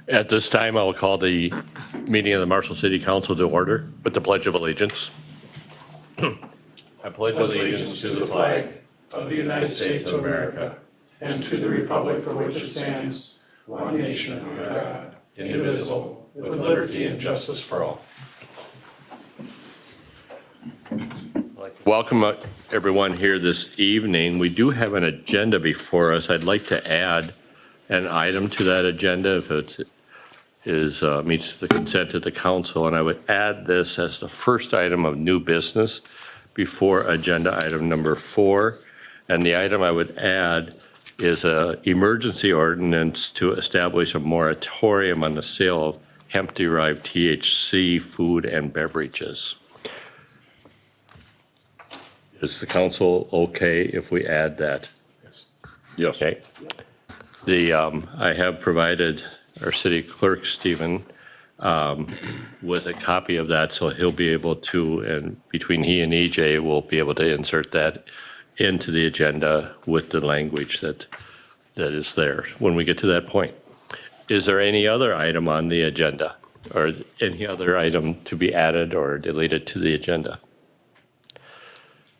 At this time, I will call the meeting of the Marshall City Council to order with the Pledge of Allegiance. I pledge allegiance to the flag of the United States of America and to the republic for which it stands, one nation under God, indivisible, with liberty and justice for all. Welcome everyone here this evening. We do have an agenda before us. I'd like to add an item to that agenda if it meets the consent of the council, and I would add this as the first item of new business before agenda item number 4. And the item I would add is an emergency ordinance to establish a moratorium on the sale of hemp-derived THC food and beverages. Is the council okay if we add that? Yes. Yes. Okay. I have provided our city clerk, Stephen, with a copy of that, so he'll be able to, and between he and EJ, we'll be able to insert that into the agenda with the language that is there when we get to that point. Is there any other item on the agenda or any other item to be added or deleted to the agenda?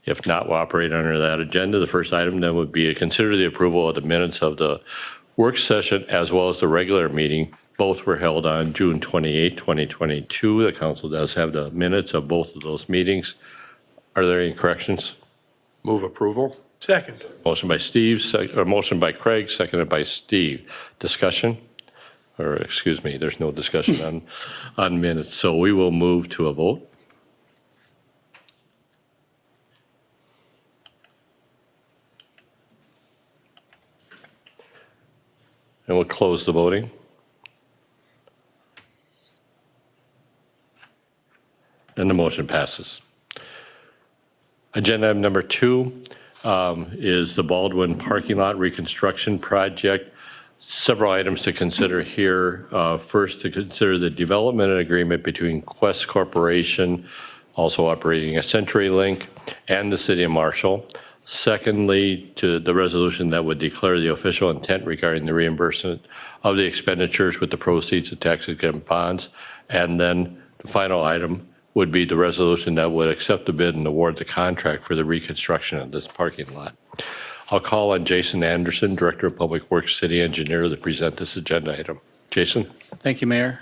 If not, we'll operate under that agenda. The first item then would be to consider the approval of the minutes of the work session as well as the regular meeting. Both were held on June 28, 2022. The council does have the minutes of both of those meetings. Are there any corrections? Move approval. Second. Motion by Steve, or motion by Craig, seconded by Steve. Discussion? Or excuse me, there's no discussion on minutes. So we will move to a vote. And we'll close the voting. And the motion passes. Agenda item number 2 is the Baldwin parking lot reconstruction project. Several items to consider here. First, to consider the development agreement between Quest Corporation, also operating a CenturyLink, and the City of Marshall. Secondly, to the resolution that would declare the official intent regarding the reimbursement of the expenditures with the proceeds of tax-exempt bonds. And then the final item would be the resolution that would accept the bid and award the contract for the reconstruction of this parking lot. I'll call on Jason Anderson, Director of Public Works, City Engineer, to present this agenda item. Jason? Thank you, Mayor.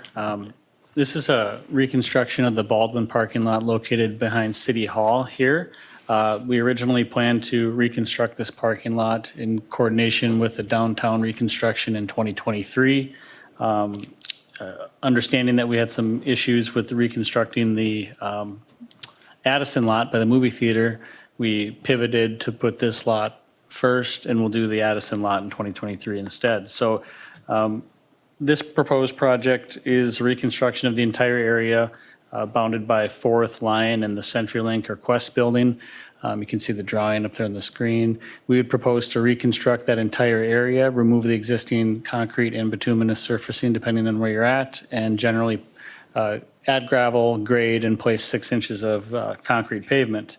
This is a reconstruction of the Baldwin parking lot located behind City Hall here. We originally planned to reconstruct this parking lot in coordination with the downtown reconstruction in 2023. Understanding that we had some issues with reconstructing the Addison lot by the movie theater, we pivoted to put this lot first, and we'll do the Addison lot in 2023 instead. So this proposed project is reconstruction of the entire area bounded by Fourth Line and the CenturyLink or Quest building. You can see the drawing up there on the screen. We would propose to reconstruct that entire area, remove the existing concrete and bituminous surfacing depending on where you're at, and generally add gravel, grade, and place 6 inches of concrete pavement.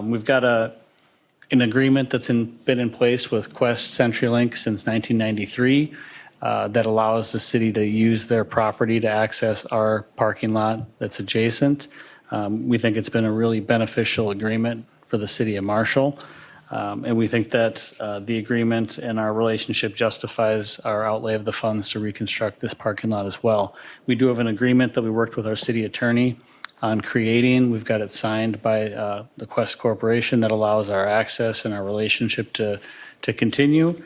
We've got an agreement that's been in place with Quest CenturyLink since 1993. That allows the city to use their property to access our parking lot that's adjacent. We think it's been a really beneficial agreement for the city of Marshall. And we think that the agreement and our relationship justifies our outlay of the funds to reconstruct this parking lot as well. We do have an agreement that we worked with our city attorney on creating. We've got it signed by the Quest Corporation that allows our access and our relationship to continue.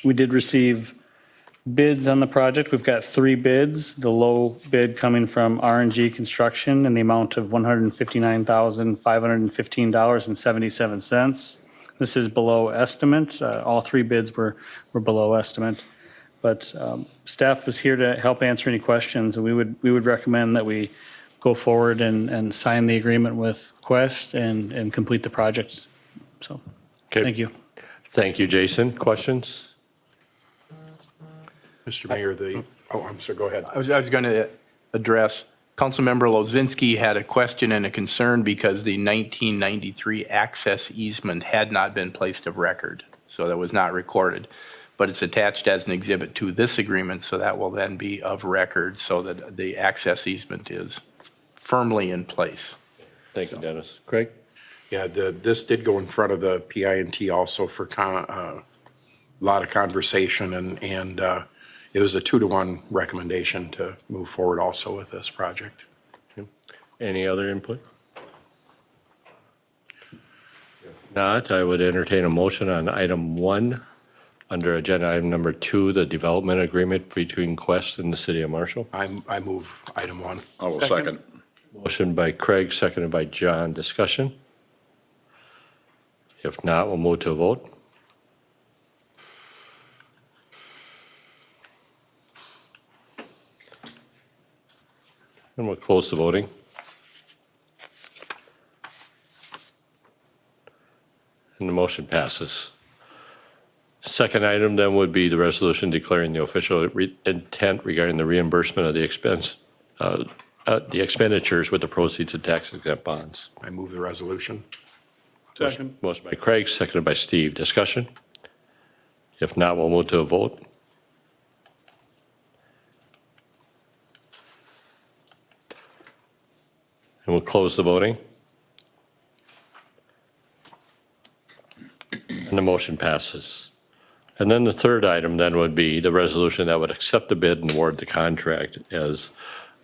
We did receive bids on the project. We've got 3 bids. The low bid coming from R&G Construction in the amount of $159,515.77. This is below estimate. All 3 bids were below estimate. But staff is here to help answer any questions, and we would recommend that we go forward and sign the agreement with Quest and complete the project. So, Okay. Thank you. Thank you, Jason. Questions? Mr. Mayor, I'm sorry, go ahead. I was going to address, Councilmember Lozinski had a question and a concern because the 1993 access easement had not been placed of record, so that was not recorded. but it's attached as an exhibit to this agreement, so that will then be of record so that the access easement is firmly in place. Thank you, Dennis. Craig? Yeah, this did go in front of the PINT also for a lot of conversation, and it was a 2-to-1 recommendation to move forward also with this project. Any other input? If not, I would entertain a motion on item 1 under agenda item number 2, the development agreement between Quest and the city of Marshall. I move item 1. I will second. Motion by Craig, seconded by John. Discussion? If not, we'll move to a vote. And we'll close the voting. And the motion passes. Second item then would be the resolution declaring the official intent regarding the reimbursement of the the expenditures with the proceeds of tax exempt bonds. I move the resolution. Second. Motion by Craig, seconded by Steve. Discussion? If not, we'll move to a vote. And we'll close the voting. And the motion passes. And then the third item then would be the resolution that would accept the bid and award the contract as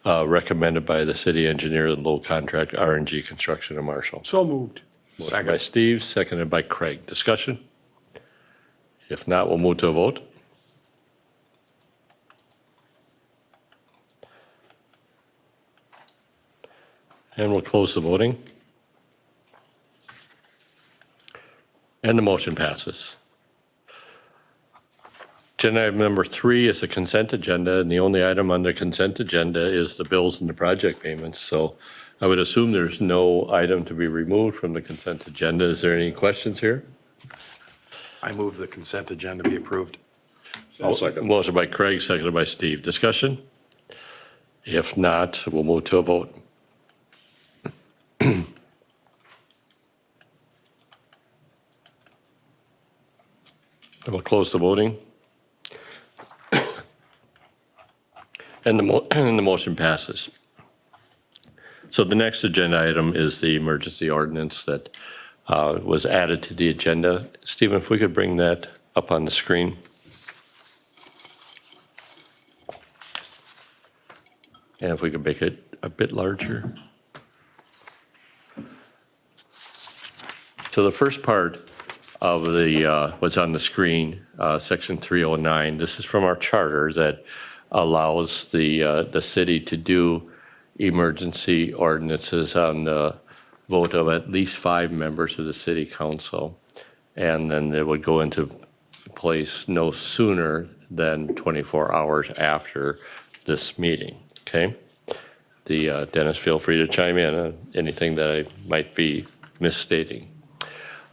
recommended by the city engineer, the low contract RNG Construction of Marshall. So moved. Motion by Steve, seconded by Craig. Discussion? If not, we'll move to a vote. And we'll close the voting. And the motion passes. Agenda item number 3 is the consent agenda, and the only item on the consent agenda is the bills and the project payments. So I would assume there's no item to be removed from the consent agenda. Is there any questions here? I move the consent agenda be approved. I'll second. Motion by Craig, seconded by Steve. Discussion? If not, we'll move to a vote. And we'll close the voting. And the motion passes. So the next agenda item is the emergency ordinance that was added to the agenda. Stephen, if we could bring that up on the screen. And if we could make it a bit larger. So the first part of the what's on the screen, section 309, this is from our charter that allows the city to do emergency ordinances on the vote of at least 5 members of the city council. And then it would go into place no sooner than 24 hours after this meeting, okay? Dennis, feel free to chime in on anything that I might be misstating.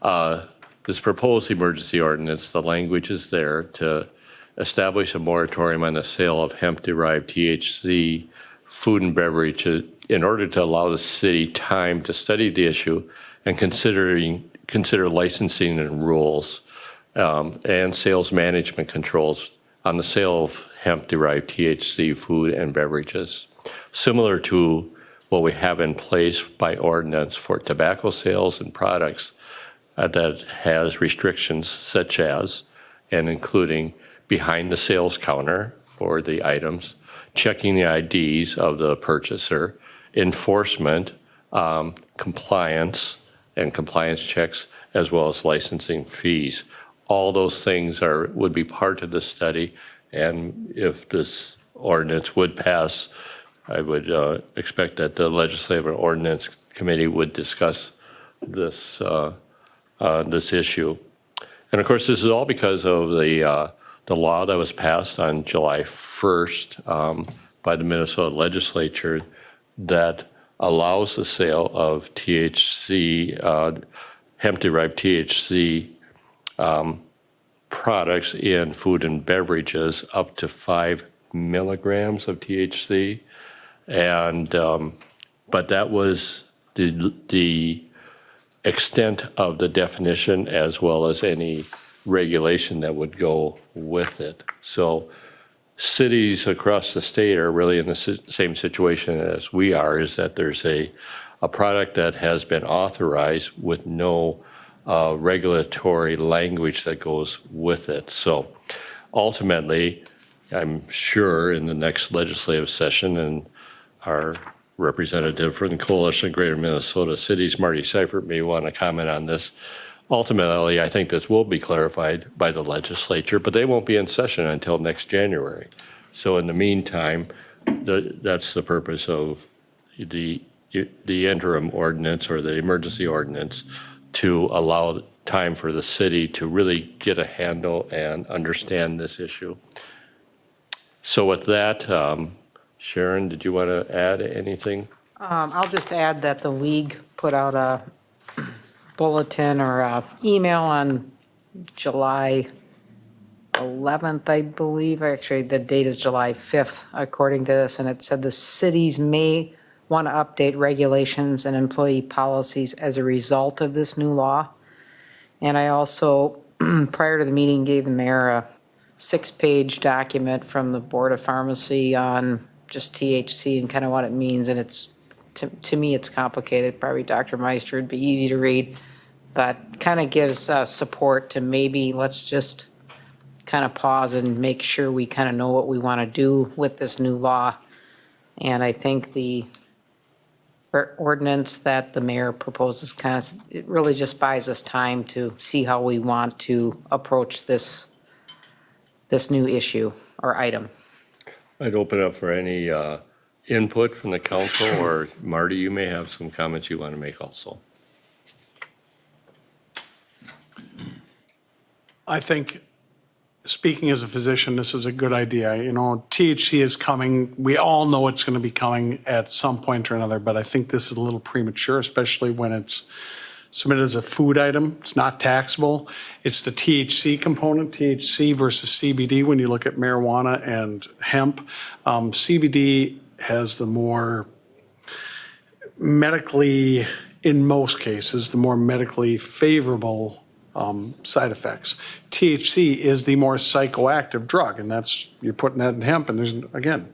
This proposed emergency ordinance, the language is there to establish a moratorium on the sale of hemp-derived THC food and beverage in order to allow the city time to study the issue and consider licensing and rules and sales management controls on the sale of hemp-derived THC food and beverages, similar to what we have in place by ordinance for tobacco sales and products that has restrictions such as, and including, behind the sales counter for the items, checking the IDs of the purchaser, enforcement, compliance, and compliance checks, as well as licensing fees. All those things would be part of the study, and if this ordinance would pass, I would expect that the Legislative Ordinance Committee would discuss this this issue. And of course, this is all because of the law that was passed on July 1st by the Minnesota legislature that allows the sale of THC, hemp-derived THC products in food and beverages up to 5 milligrams of THC. And, but that was the extent of the definition as well as any regulation that would go with it. So cities across the state are really in the same situation as we are, is that there's a product that has been authorized with no regulatory language that goes with it. So ultimately, I'm sure in the next legislative session, and our representative from the Coalition of Greater Minnesota Cities, Marty Seifert, may want to comment on this. Ultimately, I think this will be clarified by the legislature, but they won't be in session until next January. So in the meantime, that's the purpose of the interim ordinance or the emergency ordinance, to allow time for the city to really get a handle and understand this issue. So with that, Sharon, did you want to add anything? I'll just add that the league put out a bulletin or a email on July 11th, I believe. Actually, the date is July 5th, according to this, and it said the cities may want to update regulations and employee policies as a result of this new law. And I also, prior to the meeting, gave the mayor a 6-page document from the Board of Pharmacy on just THC and kind of what it means. And it's, to me, it's complicated. Probably Dr. Meister would be easy to read, but kind of gives support to maybe let's just kind of pause and make sure we kind of know what we want to do with this new law. And I think the ordinance that the mayor proposes it really just buys us time to see how we want to approach this new issue or item. I'd open up for any input from the council, or Marty, you may have some comments you want to make also. I think, speaking as a physician, this is a good idea. You know, THC is coming. We all know it's going to be coming at some point or another, but I think this is a little premature, especially when it's submitted as a food item. It's not taxable. It's the THC component, THC versus CBD. When you look at marijuana and hemp, CBD has the more medically, in most cases, the more medically favorable side effects. THC is the more psychoactive drug, and that's, you're putting that in hemp, and there's, again,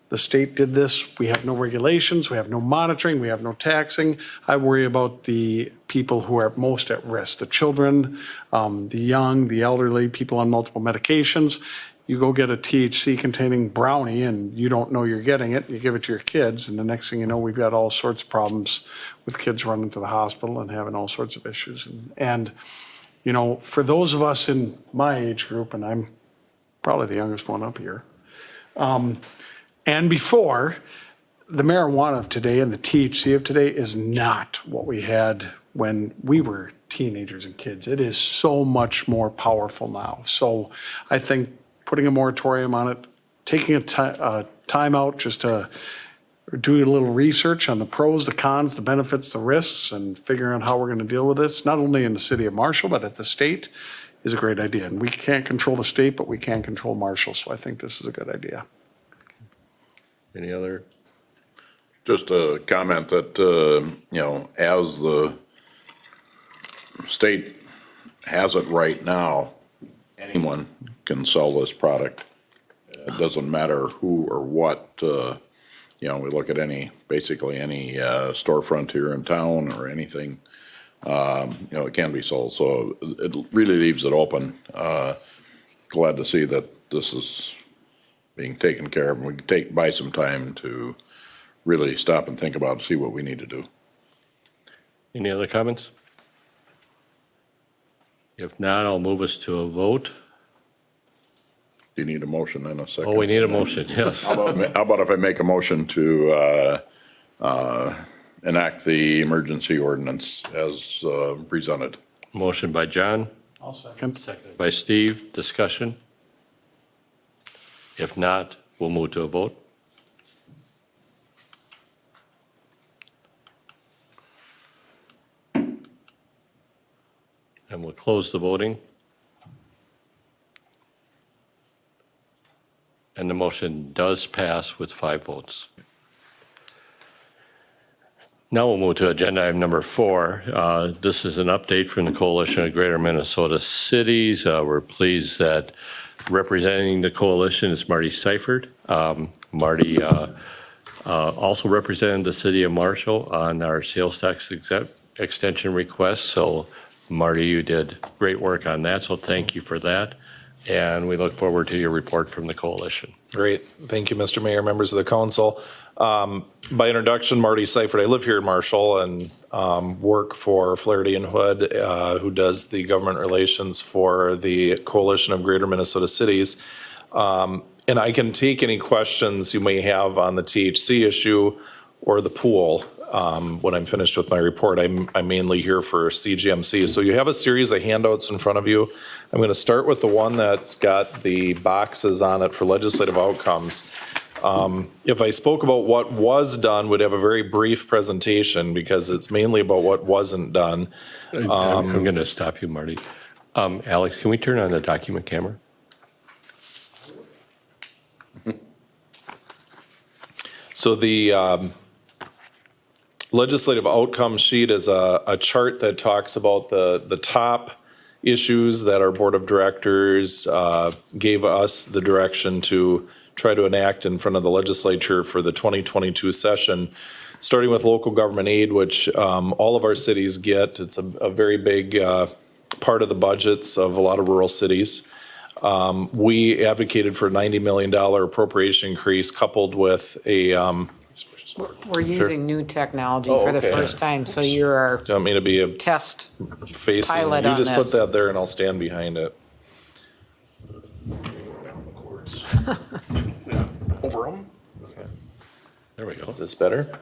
the state did this. We have no regulations, we have no monitoring, we have no taxing. I worry about the people who are most at risk, the children, the young, the elderly, people on multiple medications. You go get a THC containing brownie and you don't know you're getting it, you give it to your kids, and the next thing you know, we've got all sorts of problems with kids running to the hospital and having all sorts of issues. And you know, for those of us in my age group, and I'm probably the youngest one up here, and before, the marijuana of today and the THC of today is not what we had when we were teenagers and kids. It is so much more powerful now. So I think putting a moratorium on it, taking a time out just to do a little research on the pros, the cons, the benefits, the risks, and figuring out how we're going to deal with this, not only in the city of Marshall, but at the state, is a great idea. And we can't control the state, but we can control Marshall. So I think this is a good idea. Any other? Just a comment that, you know, as the state has it right now, anyone can sell this product. It doesn't matter who or what, you know, we look at basically any storefront here in town or anything, you know, it can be sold. So it really leaves it open. Glad to see that this is being taken care of, and we can buy some time to really stop and think about and see what we need to do. Any other comments? If not, I'll move us to a vote. Do you need a motion in a second? Oh, we need a motion, yes. How about if I make a motion to enact the emergency ordinance as presented? Motion by John, I'll second. seconded by Steve. Discussion? If not, we'll move to a vote. And we'll close the voting. And the motion does pass with 5 votes. Now we'll move to agenda item number 4. This is an update from the Coalition of Greater Minnesota Cities. We're pleased that representing the coalition is Marty Seifert. Marty also represented the city of Marshall on our sales tax extension request. So Marty, you did great work on that, so thank you for that. And we look forward to your report from the coalition. Great. Thank you, Mr. Mayor, members of the council. By introduction, Marty Seifert. I live here in Marshall and work for Flaherty and Hood, who does the government relations for the Coalition of Greater Minnesota Cities. And I can take any questions you may have on the THC issue or the pool when I'm finished with my report. I'm mainly here for CGMC. So you have a series of handouts in front of you. I'm going to start with the one that's got the boxes on it for legislative outcomes. If I spoke about what was done, we'd have a very brief presentation because it's mainly about what wasn't done. I'm going to stop you, Marty. Alex, can we turn on the document camera? So the legislative outcome sheet is a chart that talks about the top issues that our board of directors gave us the direction to try to enact in front of the legislature for the 2022 session, starting with local government aid, which all of our cities get. It's a very big part of the budgets of a lot of rural cities. We advocated for a $90 million appropriation increase coupled with a We're using new technology for the okay. first time, so you're our do you want me to be a test facing? pilot You on just this. put that there and I'll stand behind it. Over them? There we go. Is this better?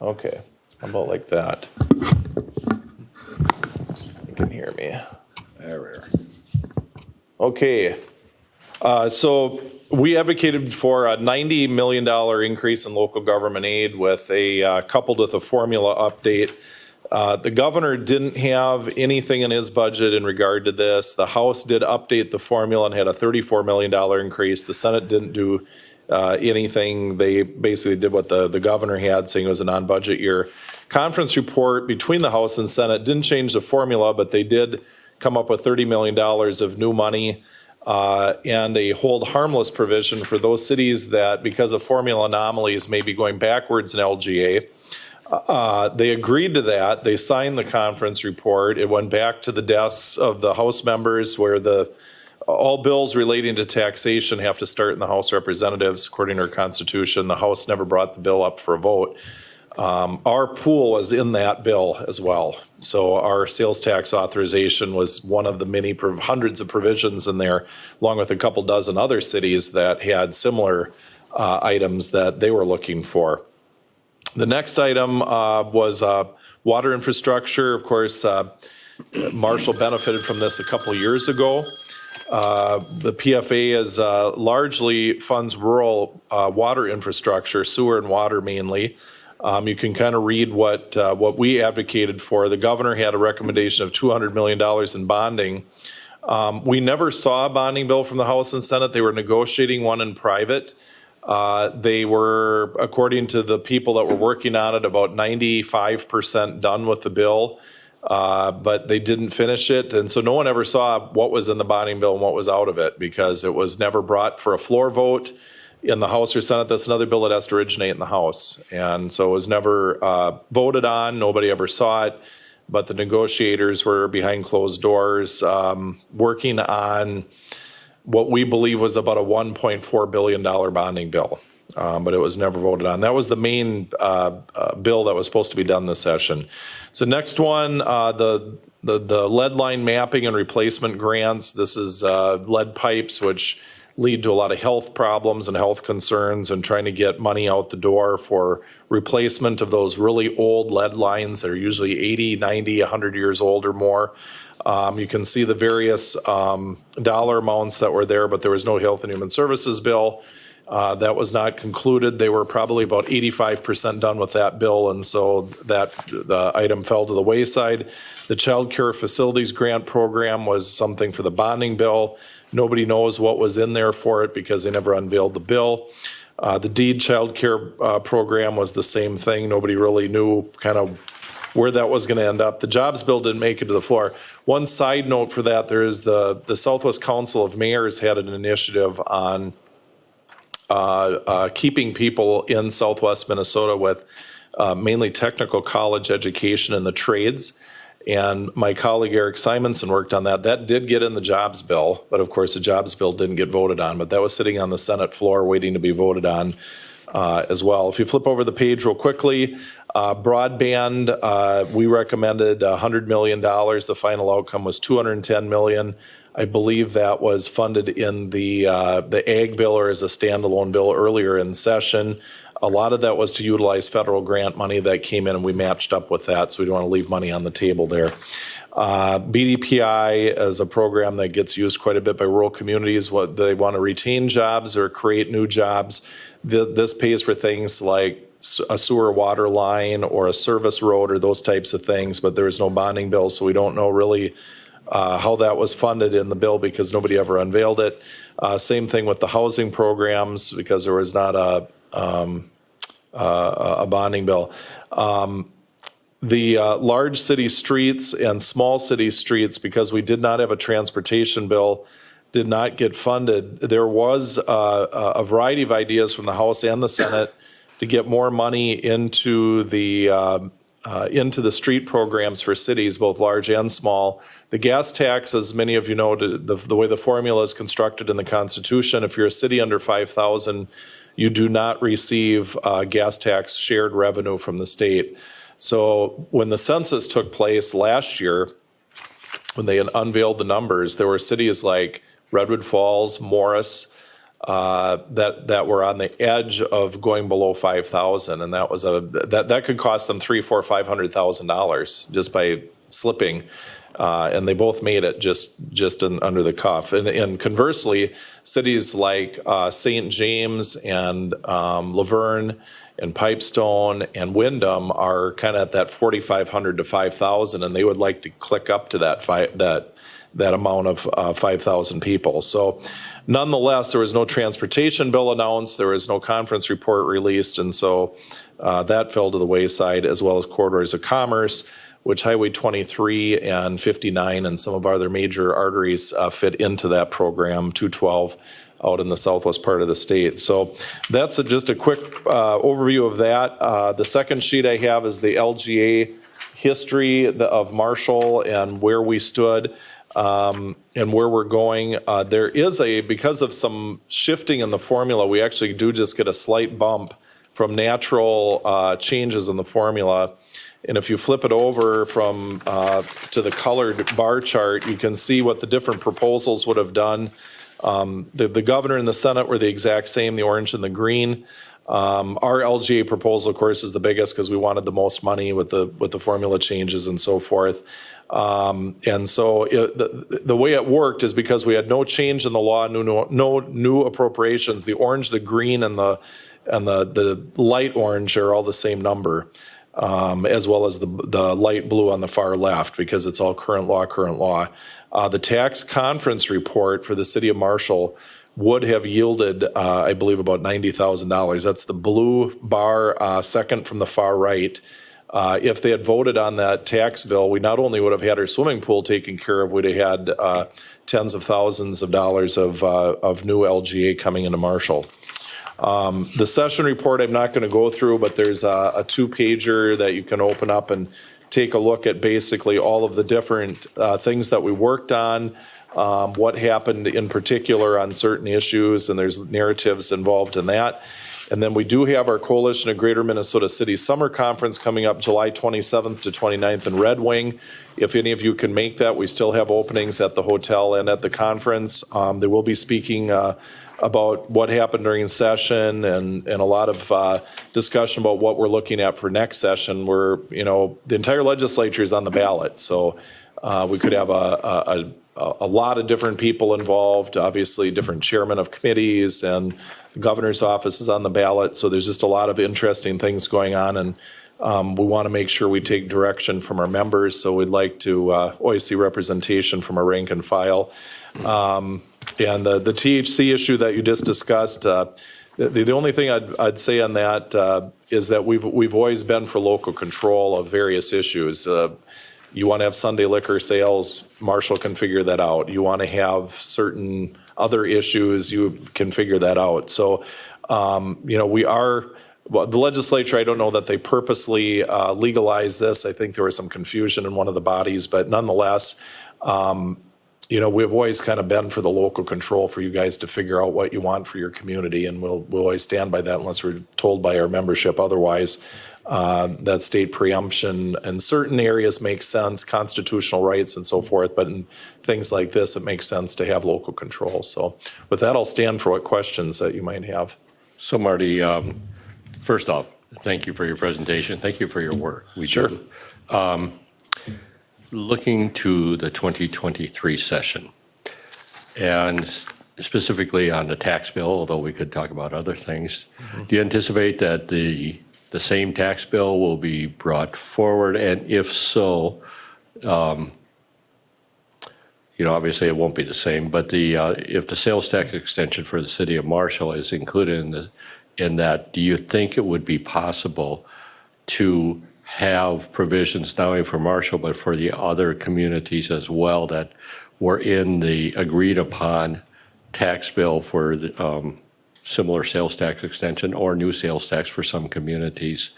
Okay, how about like that? You can hear me. There we are. Okay, so we advocated for a $90 million increase in local government aid with a coupled with a formula update. The governor didn't have anything in his budget in regard to this. The House did update the formula and had a $34 million increase. The Senate didn't do anything. They basically did what the governor had, saying it was a non-budget year. Conference report between the House and Senate didn't change the formula, but they did come up with $30 million of new money and a hold harmless provision for those cities that, because of formula anomalies, may be going backwards in LGA. They agreed to that. They signed the conference report. It went back to the desks of the House members where all bills relating to taxation have to start in the House of Representatives according to our Constitution. The House never brought the bill up for a vote. Our pool was in that bill as well. So our sales tax authorization was one of the many hundreds of provisions in there, along with a couple dozen other cities that had similar items that they were looking for. The next item was water infrastructure. Of course, Marshall benefited from this a couple years ago. The PFA largely funds rural water infrastructure, sewer and water mainly. You can kind of read what we advocated for. The governor had a recommendation of $200 million in bonding. We never saw a bonding bill from the House and Senate. They were negotiating one in private. They were, according to the people that were working on it, about 95% done with the bill, but they didn't finish it. And so no one ever saw what was in the bonding bill and what was out of it because it was never brought for a floor vote in the House or Senate. That's another bill that has to originate in the House. And so it was never voted on. Nobody ever saw it. But the negotiators were behind closed doors working on what we believe was about a $1.4 billion bonding bill. But it was never voted on. That was the main bill that was supposed to be done this session. So next one, the lead line mapping and replacement grants. This is lead pipes, which lead to a lot of health problems and health concerns, and trying to get money out the door for replacement of those really old lead lines that are usually 80, 90, 100 years old or more. You can see the various dollar amounts that were there, but there was no Health and Human Services bill. That was not concluded. They were probably about 85% done with that bill, and so the item fell to the wayside. The Child Care Facilities Grant Program was something for the bonding bill. Nobody knows what was in there for it because they never unveiled the bill. The deed childcare program was the same thing. Nobody really knew kind of where that was going to end up. The jobs bill didn't make it to the floor. One side note for that, there is the Southwest Council of Mayors had an initiative on keeping people in Southwest Minnesota with mainly technical college education in the trades. And my colleague Eric Simonson worked on that. That did get in the jobs bill, but of course the jobs bill didn't get voted on. But that was sitting on the Senate floor waiting to be voted on as well. If you flip over the page real quickly, broadband, we recommended $100 million. The final outcome was $210 million. I believe that was funded in the ag bill or as a standalone bill earlier in session. A lot of that was to utilize federal grant money that came in, and we matched up with that, so we don't want to leave money on the table there. BDPI is a program that gets used quite a bit by rural communities. What they want to retain jobs or create new jobs. This pays for things like a sewer water line or a service road or those types of things, but there is no bonding bill, so we don't know really how that was funded in the bill because nobody ever unveiled it. Same thing with the housing programs because there was not a bonding bill. The large city streets and small city streets, because we did not have a transportation bill, did not get funded. There was a variety of ideas from the House and the Senate to get more money into the street programs for cities, both large and small. The gas tax, as many of you know, the way the formula is constructed in the Constitution, if you're a city under 5,000, you do not receive gas tax shared revenue from the state. So when the census took place last year, when they unveiled the numbers, there were cities like Redwood Falls, Morris, that were on the edge of going below 5,000, and that was that could cost them $300,000-$500,000 just by slipping. And they both made it just under the cuff. And conversely, cities like St. James and Laverne and Pipestone and Wyndham are kind of at that 4,500 to 5,000, and they would like to click up to that amount of 5,000 people. So nonetheless, there was no transportation bill announced, there was no conference report released, and so that fell to the wayside, as well as corridors of commerce, which Highway 23 and 59 and some of our other major arteries fit into that program, 212 out in the southwest part of the state. So that's just a quick overview of that. The second sheet I have is the LGA history of Marshall and where we stood. And where we're going. There is because of some shifting in the formula, we actually do just get a slight bump from natural changes in the formula. And if you flip it over from to the colored bar chart, you can see what the different proposals would have done. The governor and the Senate were the exact same, the orange and the green. Our LGA proposal, of course, is the biggest because we wanted the most money with the formula changes and so forth. And so the way it worked is because we had no change in the law, no new appropriations. The orange, the green, and the light orange are all the same number, as well as the light blue on the far left because it's all current law. The tax conference report for the city of Marshall would have yielded, I believe, about $90,000. That's the blue bar, second from the far right. If they had voted on that tax bill, we not only would have had our swimming pool taken care of, we'd have had tens of thousands of dollars of new LGA coming into Marshall. The session report I'm not going to go through, but there's a two-pager that you can open up and take a look at basically all of the different things that we worked on, what happened in particular on certain issues, and there's narratives involved in that. And then we do have our Coalition of Greater Minnesota City Summer Conference coming up July 27th to 29th in Red Wing. If any of you can make that, we still have openings at the hotel and at the conference. They will be speaking about what happened during session and a lot of discussion about what we're looking at for next session. The entire legislature is on the ballot, so we could have a lot of different people involved, obviously different chairmen of committees, and the governor's office is on the ballot. So there's just a lot of interesting things going on, and we want to make sure we take direction from our members. So we'd like to always see representation from our rank and file. And the THC issue that you just discussed, The only thing I'd say on that is that we've always been for local control of various issues. You want to have Sunday liquor sales, Marshall can figure that out. You want to have certain other issues, you can figure that out. So, the legislature, I don't know that they purposely legalized this. I think there was some confusion in one of the bodies, but nonetheless, we've always kind of been for the local control for you guys to figure out what you want for your community, and we'll always stand by that unless we're told by our membership otherwise. That state preemption in certain areas makes sense, constitutional rights and so forth, but in things like this, it makes sense to have local control. So with that, I'll stand for what questions that you might have. So Marty, first off, thank you for your presentation. Thank you for your work. Sure. Looking to the 2023 session, and specifically on the tax bill, although we could talk about other things, do you anticipate that the same tax bill will be brought forward? And if so, obviously it won't be the same, but if the sales tax extension for the city of Marshall is included in that, do you think it would be possible to have provisions not only for Marshall, but for the other communities as well that were in the agreed upon tax bill for the similar sales tax extension or new sales tax for some communities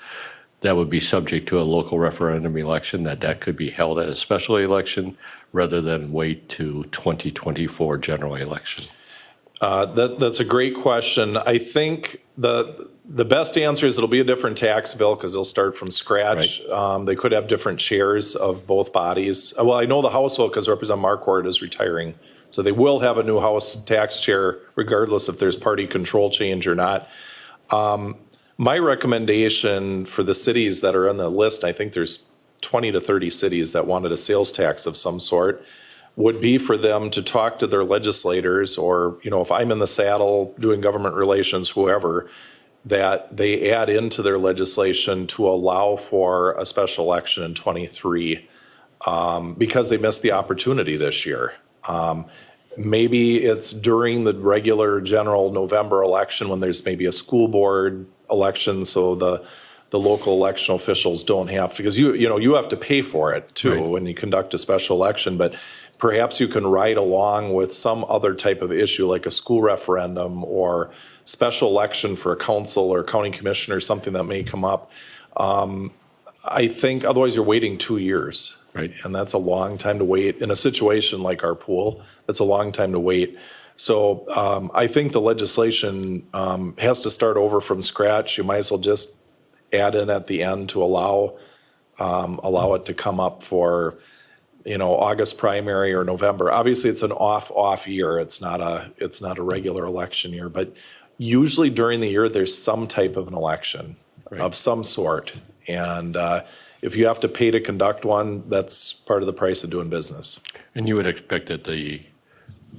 that would be subject to a local referendum election, that could be held at a special election rather than wait to 2024 general election? That's a great question. I think the best answer is it'll be a different tax bill because they'll start from scratch. Right. They could have different chairs of both bodies. Well, I know the House will because Representative Marquardt is retiring. So they will have a new House tax chair regardless if there's party control change or not. My recommendation for the cities that are on the list, I think there's 20 to 30 cities that wanted a sales tax of some sort, would be for them to talk to their legislators or, if I'm in the saddle doing government relations, whoever, that they add into their legislation to allow for a special election in 23 because they missed the opportunity this year. Maybe it's during the regular general November election when there's maybe a school board election, so the local election officials don't have to, because you have to pay for it too. Right. When you conduct a special election, but perhaps you can ride along with some other type of issue like a school referendum or special election for a council or county commissioner, something that may come up. I think otherwise you're waiting 2 years. Right. And that's a long time to wait in a situation like our pool. That's a long time to wait. So I think the legislation has to start over from scratch. You might as well just add in at the end to allow it to come up for, August primary or November. Obviously, it's an off year. It's not a regular election year, but usually during the year there's some type of an election of some sort, and if you have to pay to conduct one, that's part of the price of doing business. And you would expect that the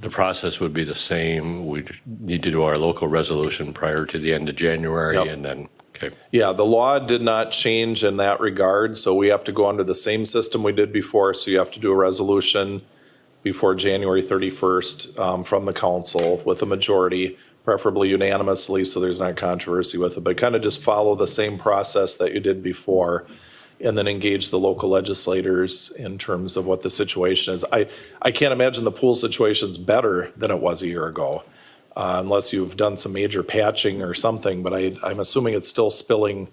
process would be the same. We'd need to do our local resolution prior to the end of January. Yep. And then, okay. Yeah, the law did not change in that regard, so we have to go under the same system we did before. So you have to do a resolution before January 31st from the council with a majority, preferably unanimously, so there's not controversy with it. But kind of just follow the same process that you did before, and then engage the local legislators in terms of what the situation is. I can't imagine the pool situation's better than it was a year ago, unless you've done some major patching or something, but I'm assuming it's still spilling,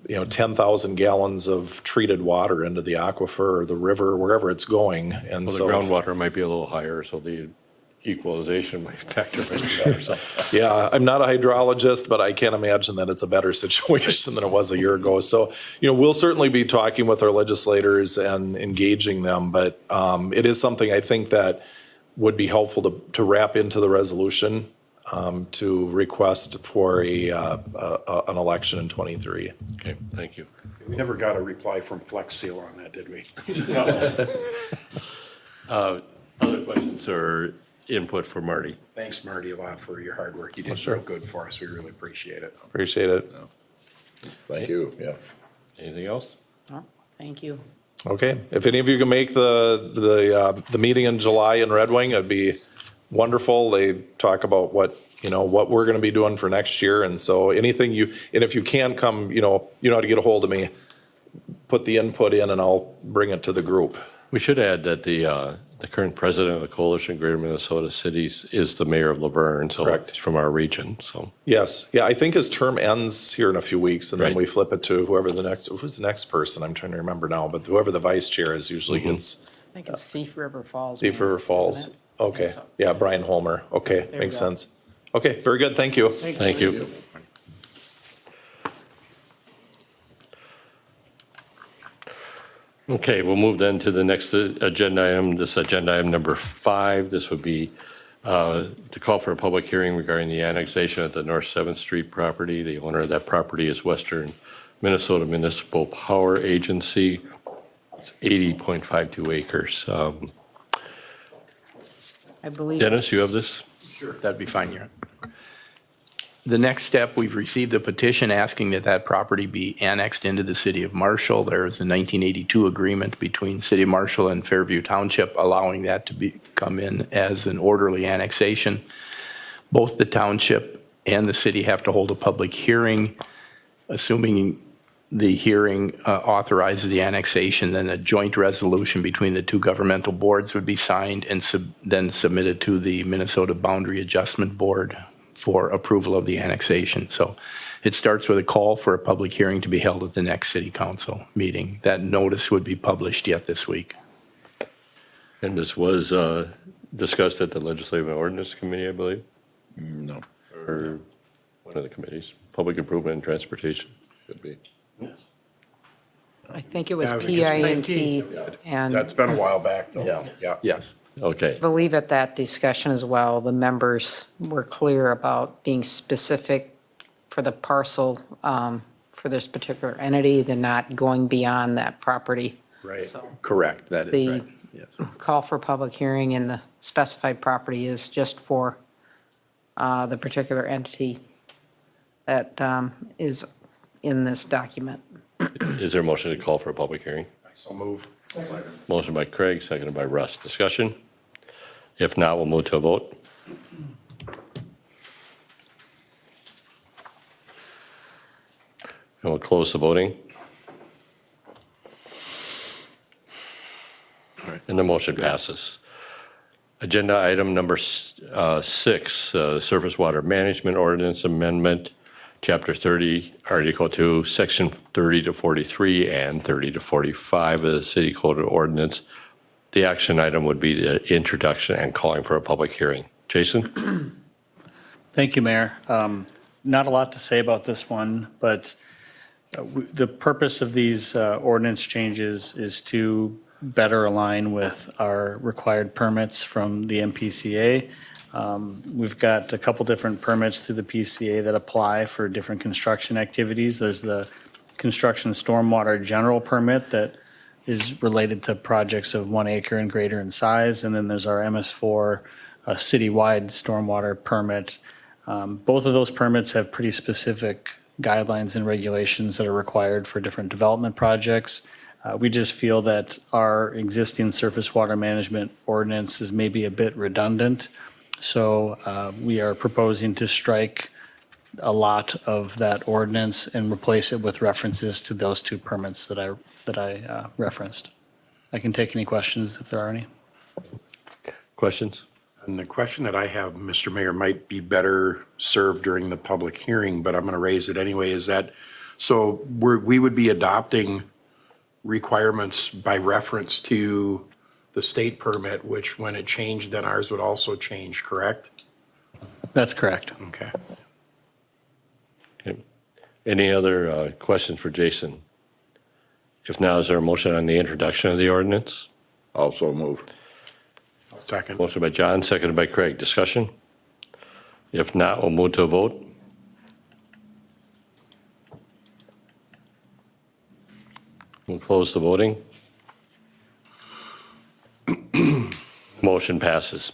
10,000 gallons of treated water into the aquifer or the river, wherever it's going. And Well, so, the groundwater might be a little higher, so the equalization might factor in that or something. yeah, I'm not a hydrologist, but I can't imagine that it's a better situation than it was a year ago. So, we'll certainly be talking with our legislators and engaging them, but it is something I think that would be helpful to wrap into the resolution to request for an election in 23. Okay, thank you. We never got a reply from Flex Seal on that, did we? Other questions or input for Marty? Thanks, Marty, a lot for your hard work. You did real good for us. We really appreciate it. Appreciate it. Thank you, yeah. Anything else? Oh, thank you. Okay, if any of you can make the meeting in July in Red Wing, I'd be wonderful. They talk about what we're going to be doing for next year. And so and if you can come, you know how to get a hold of me, put the input in and I'll bring it to the group. We should add that the current president of the Coalition of Greater Minnesota Cities is the mayor of Laverne, so Correct. he's from our region, so. Yes. Yeah. I think his term ends here in a few weeks and then Right. we flip it to who's the next person. I'm trying to remember now, but whoever the vice chair is usually gets I think it's Thief River Falls. Thief River Falls. isn't it? Okay. so. Yeah. Brian Holmer. Okay. we Makes go. sense. Okay. Very good. Thank you. Thank you. Okay, we'll move then to the next agenda item. This agenda item number 5. This would be to call for a public hearing regarding the annexation of the North 7th Street property. The owner of that property is Western Minnesota Municipal Power Agency. It's 80.52 acres. I believe. Dennis, you have this? Sure. That'd be fine, Your Honor. The next step, we've received a petition asking that property be annexed into the city of Marshall. There is a 1982 agreement between City of Marshall and Fairview Township allowing that to come in as an orderly annexation. Both the township and the city have to hold a public hearing. Assuming the hearing authorizes the annexation, then a joint resolution between the two governmental boards would be signed and then submitted to the Minnesota Boundary Adjustment Board for approval of the annexation. So it starts with a call for a public hearing to be held at the next city council meeting. That notice would be published yet this week. And this was discussed at the Legislative and Ordinance Committee, I believe, No, or one of the committees, Public Improvement and Transportation. could be. I think it was Yeah, I think it's PINT, and That's been a while back, though. Yeah. Yes. Okay, I believe at that discussion as well, the members were clear about being specific for the parcel, for this particular entity, than not going beyond that property. Right. So Correct. That is The- right. Yes. call for public hearing and the specified property is just for the particular entity that is in this document. is there a motion to call for a public hearing? So move. Motion by Craig, seconded by Russ. Discussion? If not, we'll move to a vote. And we'll close the voting. And the motion passes. Agenda item number 6, Surface Water Management Ordinance Amendment, Chapter 30, Article 2, Section 30 to 43 and 30 to 45 of the City Code of Ordinance. The action item would be the introduction and calling for a public hearing. Jason? Thank you, Mayor. Not a lot to say about this one, but the purpose of these ordinance changes is to better align with our required permits from the MPCA. We've got a couple different permits through the PCA that apply for different construction activities. There's the construction stormwater general permit that is related to projects of 1 acre and greater in size. And then there's our MS4 citywide stormwater permit. Both of those permits have pretty specific guidelines and regulations that are required for different development projects. We just feel that our existing surface water management ordinance is maybe a bit redundant. So we are proposing to strike a lot of that ordinance and replace it with references to those two permits that I referenced. I can take any questions if there are any. Questions? And the question that I have, Mr. Mayor, might be better served during the public hearing, but I'm going to raise it anyway, is that, so we would be adopting requirements by reference to the state permit, which when it changed, then ours would also change, correct? That's correct. Okay. Okay. Any other questions for Jason? If not, is there a motion on the introduction of the ordinance? Also move. Second. Motion by John, seconded by Craig. Discussion? If not, we'll move to a vote. We'll close the voting. Motion passes.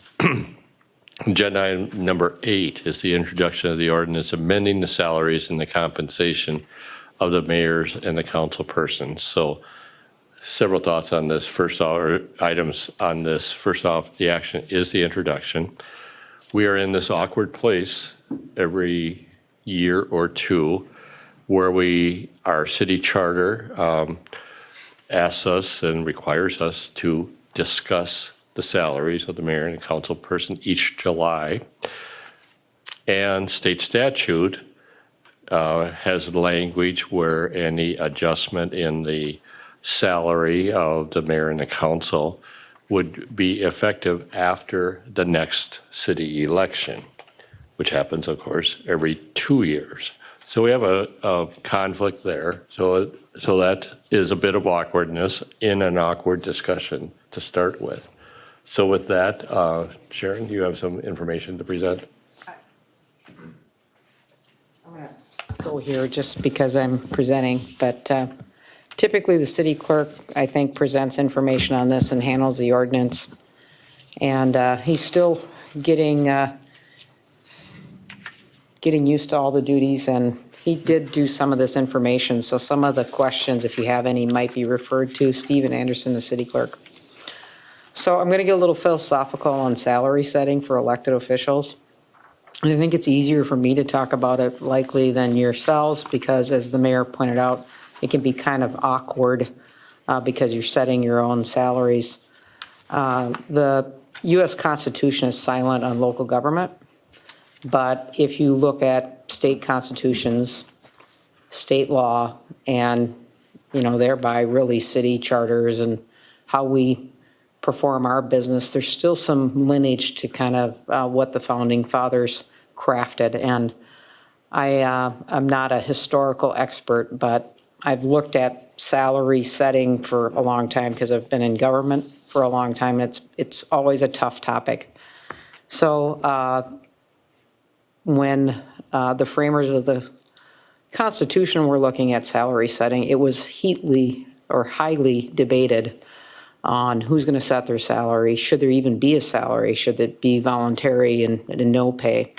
Agenda item number 8 is the introduction of the ordinance amending the salaries and the compensation of the mayors and the council persons. So several thoughts on this. First off, or items on this. First off, the action is the introduction. we are in this awkward place every year or two where our city charter asks us and requires us to discuss the salaries of the mayor and the council person each July. And state statute has language where any adjustment in the salary of the mayor and the council would be effective after the next city election, which happens, of course, every 2 years. So we have a conflict there. So that is a bit of awkwardness in an awkward discussion to start with. So with that, Sharon, do you have some information to present? I'm going to go here just because I'm presenting, but typically the city clerk, I think, presents information on this and handles the ordinance. And he's still getting used to all the duties, and he did do some of this information. So some of the questions, if you have any, might be referred to Stephen Anderson, the city clerk. So I'm going to get a little philosophical on salary setting for elected officials. And I think it's easier for me to talk about it likely than yourselves, because as the mayor pointed out, it can be kind of awkward because you're setting your own salaries. The U.S. Constitution is silent on local government, but if you look at state constitutions, state law, and, thereby really city charters and how we perform our business, there's still some lineage to kind of what the founding fathers crafted. And I'm not a historical expert, but I've looked at salary setting for a long time because I've been in government for a long time. It's always a tough topic. So when the framers of the Constitution were looking at salary setting, it was highly debated on who's going to set their salary. Should there even be a salary? Should it be voluntary and no pay?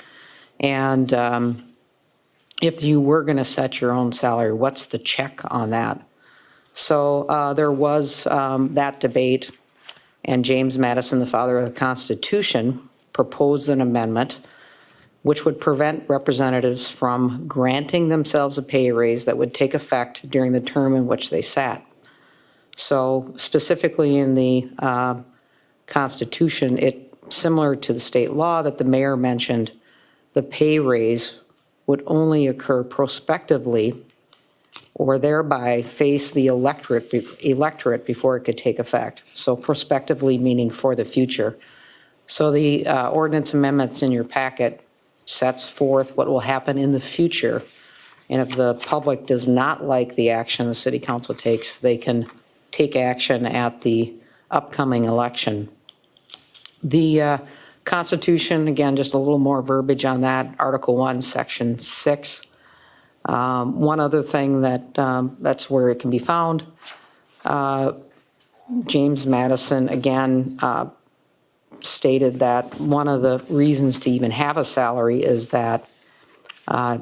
And if you were going to set your own salary, what's the check on that? So there was that debate, and James Madison, the father of the Constitution, proposed an amendment which would prevent representatives from granting themselves a pay raise that would take effect during the term in which they sat. So specifically in the Constitution, similar to the state law that the mayor mentioned, the pay raise would only occur prospectively or thereby face the electorate before it could take effect. So prospectively meaning for the future. So the ordinance amendments in your packet sets forth what will happen in the future. And if the public does not like the action the city council takes, they can take action at the upcoming election. The Constitution, again, just a little more verbiage on that, Article 1, Section 6. One other thing that's where it can be found, James Madison, again, stated that one of the reasons to even have a salary is that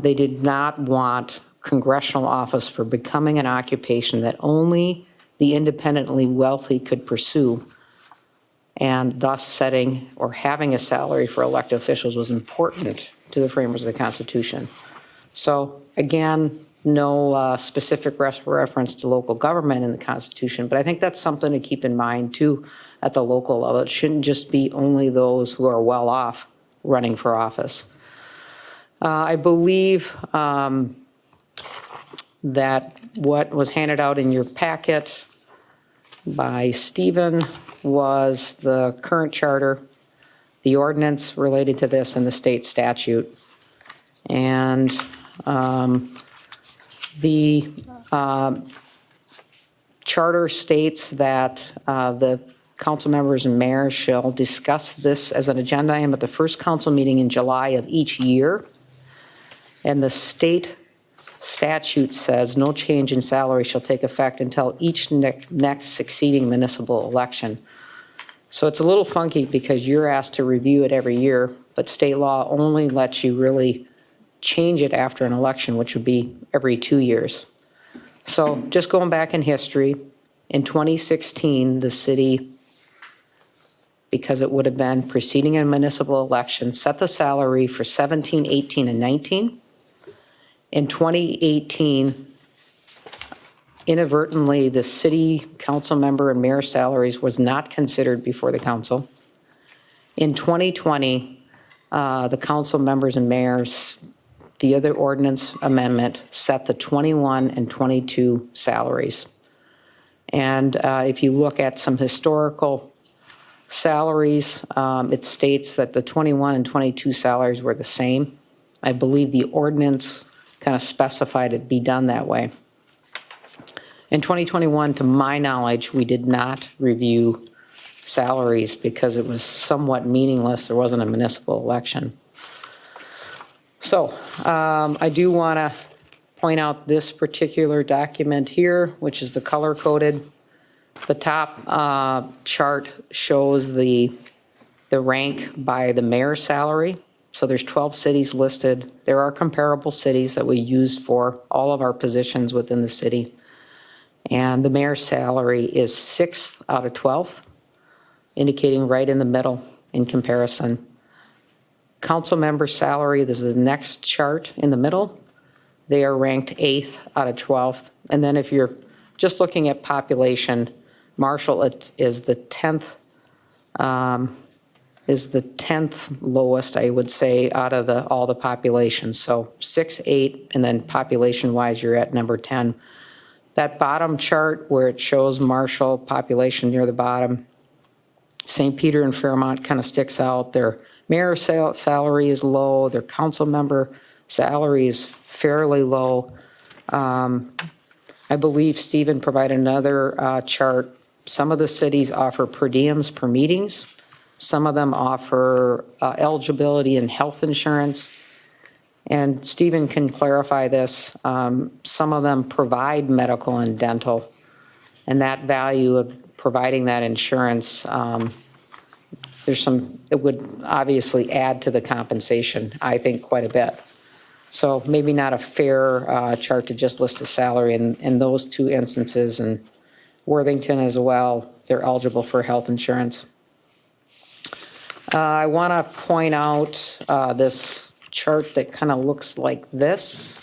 they did not want congressional office for becoming an occupation that only the independently wealthy could pursue, and thus setting or having a salary for elected officials was important to the framers of the Constitution. So again, no specific reference to local government in the Constitution, but I think that's something to keep in mind too at the local level. It shouldn't just be only those who are well off running for office. I believe that what was handed out in your packet by Stephen was the current charter, the ordinance related to this, and the state statute. And the charter states that the council members and mayors shall discuss this as an agenda item at the first council meeting in July of each year. And the state statute says no change in salary shall take effect until each next succeeding municipal election. So it's a little funky because you're asked to review it every year, but state law only lets you really change it after an election, which would be every 2 years. So just going back in history, in 2016, the city because it would have been preceding a municipal election, set the salary for 17, 18, and 19. In 2018, inadvertently, the city council member and mayor salaries was not considered before the council. In 2020, the council members and mayors, via the ordinance amendment, set the 21 and 22 salaries. And if you look at some historical salaries, it states that the 21 and 22 salaries were the same. I believe the ordinance kind of specified it be done that way. In 2021, to my knowledge, we did not review salaries because it was somewhat meaningless. There wasn't a municipal election. So I do want to point out this particular document here, which is the color-coded. The top chart shows the rank by the mayor's salary. So there's 12 cities listed. There are comparable cities that we use for all of our positions within the city. And the mayor's salary is 6th out of 12th, indicating right in the middle in comparison. Council member salary, this is the next chart in the middle. They are ranked 8th out of 12th. And then if you're just looking at population, Marshall is the 10th lowest, I would say, out of all the populations. So 6, 8, and then population-wise, you're at number 10. That bottom chart where it shows Marshall population near the bottom, St. Peter and Fairmont kind of sticks out. Their mayor's salary is low. Their council member salary is fairly low. I believe Stephen provided another chart. Some of the cities offer per diems per meetings. Some of them offer eligibility and health insurance. And Stephen can clarify this. Some of them provide medical and dental. And that value of providing that insurance, it would obviously add to the compensation, I think, quite a bit. So maybe not a fair chart to just list the salary in those two instances. And Worthington as well, they're eligible for health insurance. I want to point out this chart that kind of looks like this.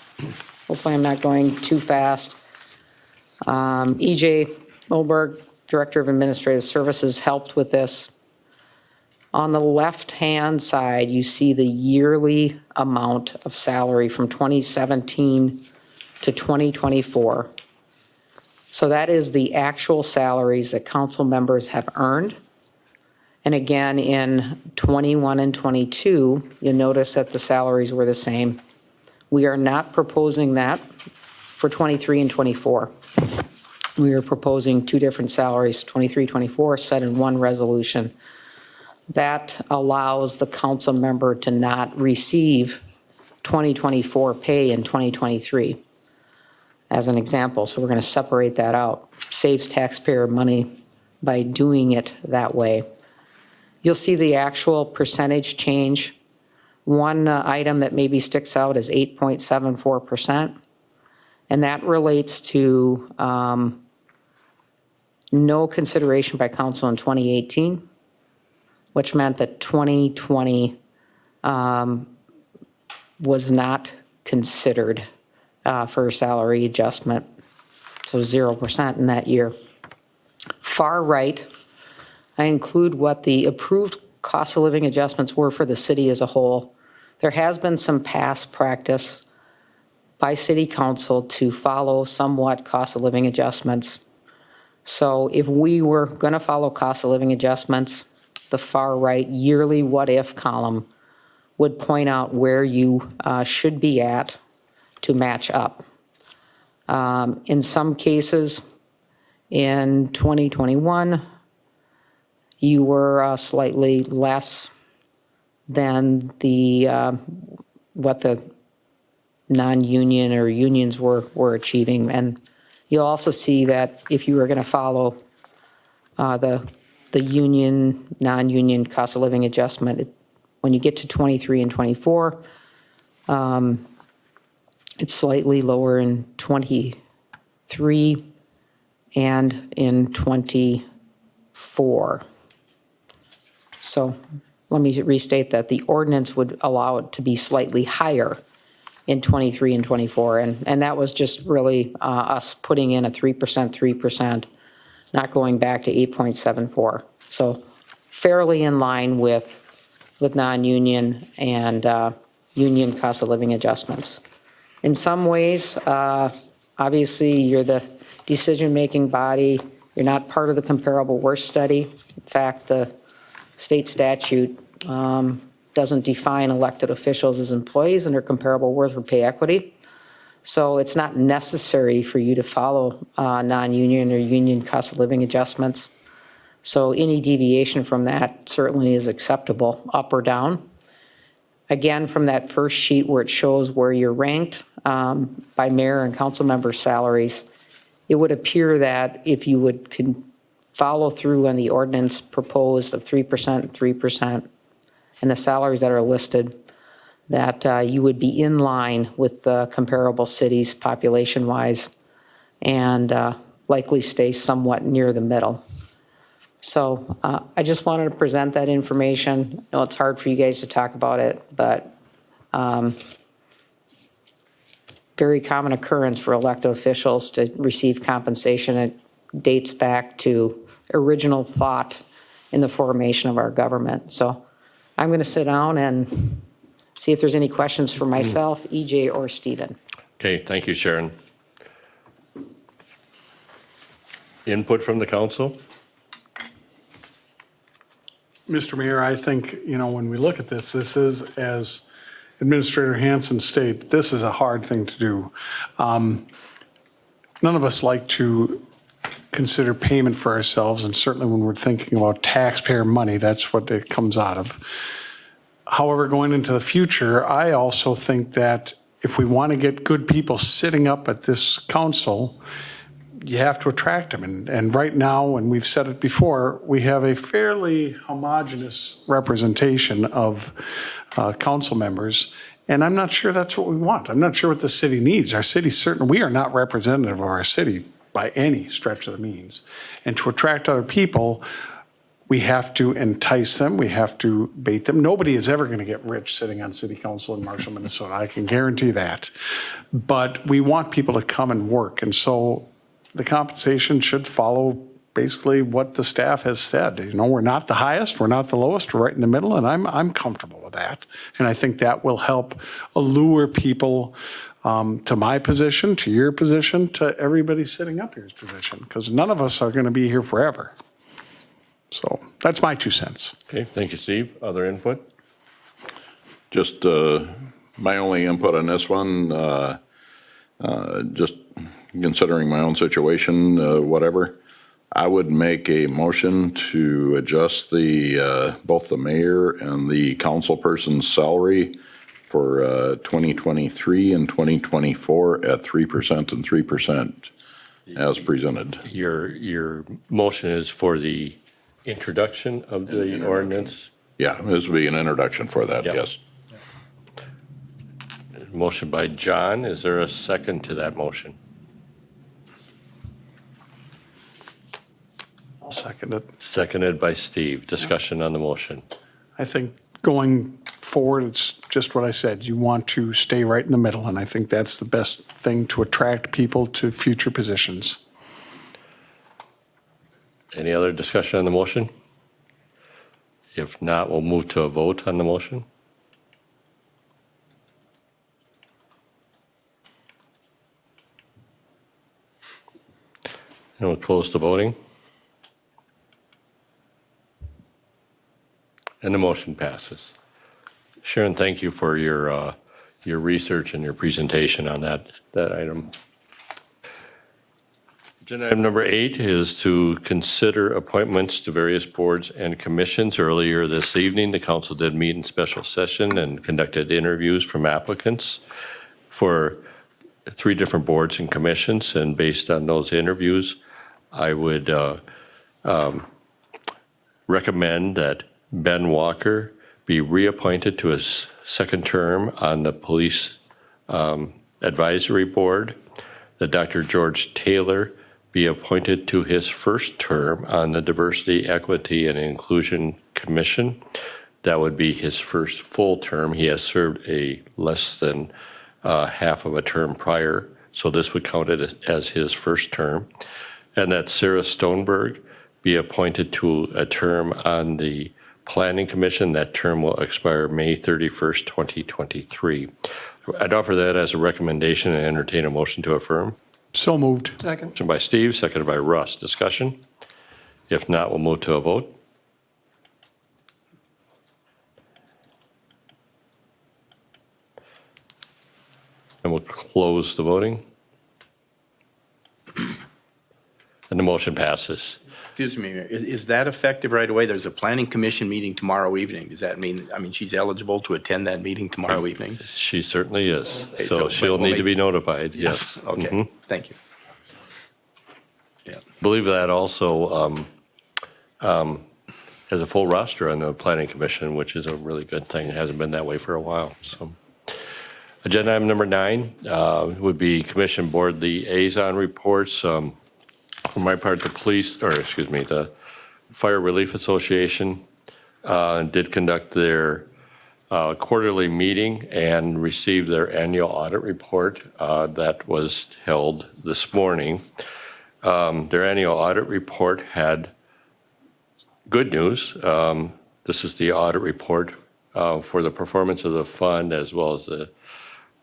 Hopefully I'm not going too fast. EJ Moberg, Director of Administrative Services, helped with this. On the left-hand side, you see the yearly amount of salary from 2017 to 2024. So that is the actual salaries that council members have earned. And again, in 21 and 22, you'll notice that the salaries were the same. We are not proposing that for 23 and 24. We are proposing two different salaries, 23, 24, set in one resolution. That allows the council member to not receive 2024 pay in 2023, as an example. So we're going to separate that out. Saves taxpayer money by doing it that way. You'll see the actual percentage change. One item that maybe sticks out is 8.74%, and that relates to no consideration by council in 2018, which meant that 2020 was not considered for a salary adjustment, so 0% in that year. Far right, I include what the approved cost of living adjustments were for the city as a whole. There has been some past practice by city council to follow somewhat cost of living adjustments. So if we were going to follow cost of living adjustments, the far right yearly what if column would point out where you should be at to match up. In some cases, in 2021, you were slightly less than what the non-union or unions were achieving. And you'll also see that if you were going to follow the union, non-union cost of living adjustment, when you get to 23 and 24, it's slightly lower in 23 and in 24. So let me restate that the ordinance would allow it to be slightly higher in 23 and 24. And that was just really us putting in a 3%, not going back to 8.74. So fairly in line with non-union and union cost of living adjustments. In some ways, obviously, you're the decision-making body. You're not part of the comparable worse study. In fact, the state statute doesn't define elected officials as employees under comparable worth or pay equity. So it's not necessary for you to follow non-union or union cost of living adjustments. So any deviation from that certainly is acceptable, up or down. Again, from that first sheet where it shows where you're ranked by mayor and council member salaries, it would appear that if you would follow through on the ordinance proposed of 3% and 3%, and the salaries that are listed, that you would be in line with the comparable cities population-wise and likely stay somewhat near the middle. So I just wanted to present that information. I know it's hard for you guys to talk about it, but very common occurrence for elected officials to receive compensation. It dates back to original thought in the formation of our government. So I'm going to sit down and see if there's any questions for myself, EJ, or Stephen. Okay, thank you, Sharon. Input from the council? Mr. Mayor, I think, when we look at this is, as Administrator Hansen stated, this is a hard thing to do. None of us like to consider payment for ourselves, and certainly when we're thinking about taxpayer money, that's what it comes out of. However, going into the future, I also think that if we want to get good people sitting up at this council, you have to attract them. And right now, and we've said it before, we have a fairly homogeneous representation of council members. And I'm not sure that's what we want. I'm not sure what the city needs. Our city, we are not representative of our city by any stretch of the means. And to attract other people, we have to entice them. We have to bait them. Nobody is ever going to get rich sitting on city council in Marshall, Minnesota. I can guarantee that. But we want people to come and work. And so the compensation should follow basically what the staff has said. We're not the highest, we're not the lowest, we're right in the middle, and I'm comfortable with that. And I think that will help allure people to my position, to your position, to everybody sitting up here's position, because none of us are going to be here forever. So that's my 2 cents. Okay, thank you, Steve. Other input? Just my only input on this one, just considering my own situation, whatever, I would make a motion to adjust the both the mayor and the council person's salary for 2023 and 2024 at 3% and 3% as presented. Your motion is for the introduction of the ordinance? Yeah, this would be an introduction for that, Yep. yes. Motion by John. Is there a second to that motion? I'll second it. Seconded by Steve. Discussion on the motion. I think going forward, it's just what I said. You want to stay right in the middle, and I think that's the best thing to attract people to future positions. Any other discussion on the motion? If not, we'll move to a vote on the motion. And we'll close the voting. And the motion passes. Sharon, thank you for your research and your presentation on that item. Agenda item number 8 is to consider appointments to various boards and commissions. Earlier this evening, the council did meet in special session and conducted interviews from applicants for 3 different boards and commissions. And based on those interviews, I would recommend that Ben Walker be reappointed to his second term on the Police Advisory Board, that Dr. George Taylor be appointed to his first term on the Diversity, Equity, and Inclusion Committee Commission. That would be his first full term. He has served a less than half of a term prior, so this would count it as his first term. And that Sarah Stoneberg be appointed to a term on the Planning Commission. That term will expire May 31st, 2023. I'd offer that as a recommendation and entertain a motion to affirm. So moved. Second. Motion by Steve, seconded by Russ. Discussion? If not, we'll move to a vote. And we'll close the voting. And the motion passes. Excuse me, Mayor, is that effective right away? There's a planning commission meeting tomorrow evening. Does that mean, she's eligible to attend that meeting tomorrow evening? She certainly is. Okay, So so she'll we'll need to make- be notified, yes. Okay, Mhm. thank you. Yeah. Believe that also has a full roster on the Planning Commission, which is a really good thing. It hasn't been that way for a while, so. Agenda item number 9 would be Commission Board Liaison Reports. For my part, the Fire Relief Association did conduct their quarterly meeting and received their annual audit report that was held this morning. Their annual audit report had good news. This is the audit report for the performance of the fund, as well as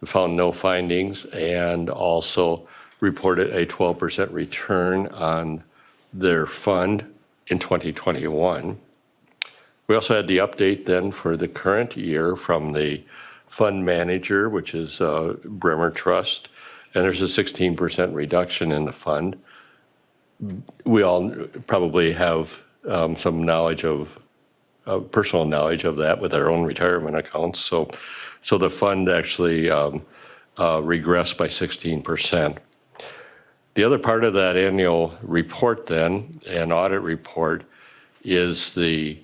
found no findings, and also reported a 12% return on their fund in 2021. We also had the update then for the current year from the fund manager, which is Bremer Trust, and there's a 16% reduction in the fund. We all probably have some knowledge of personal knowledge of that with our own retirement accounts. So the fund actually regressed by 16%. The other part of that annual report then, an audit report, is the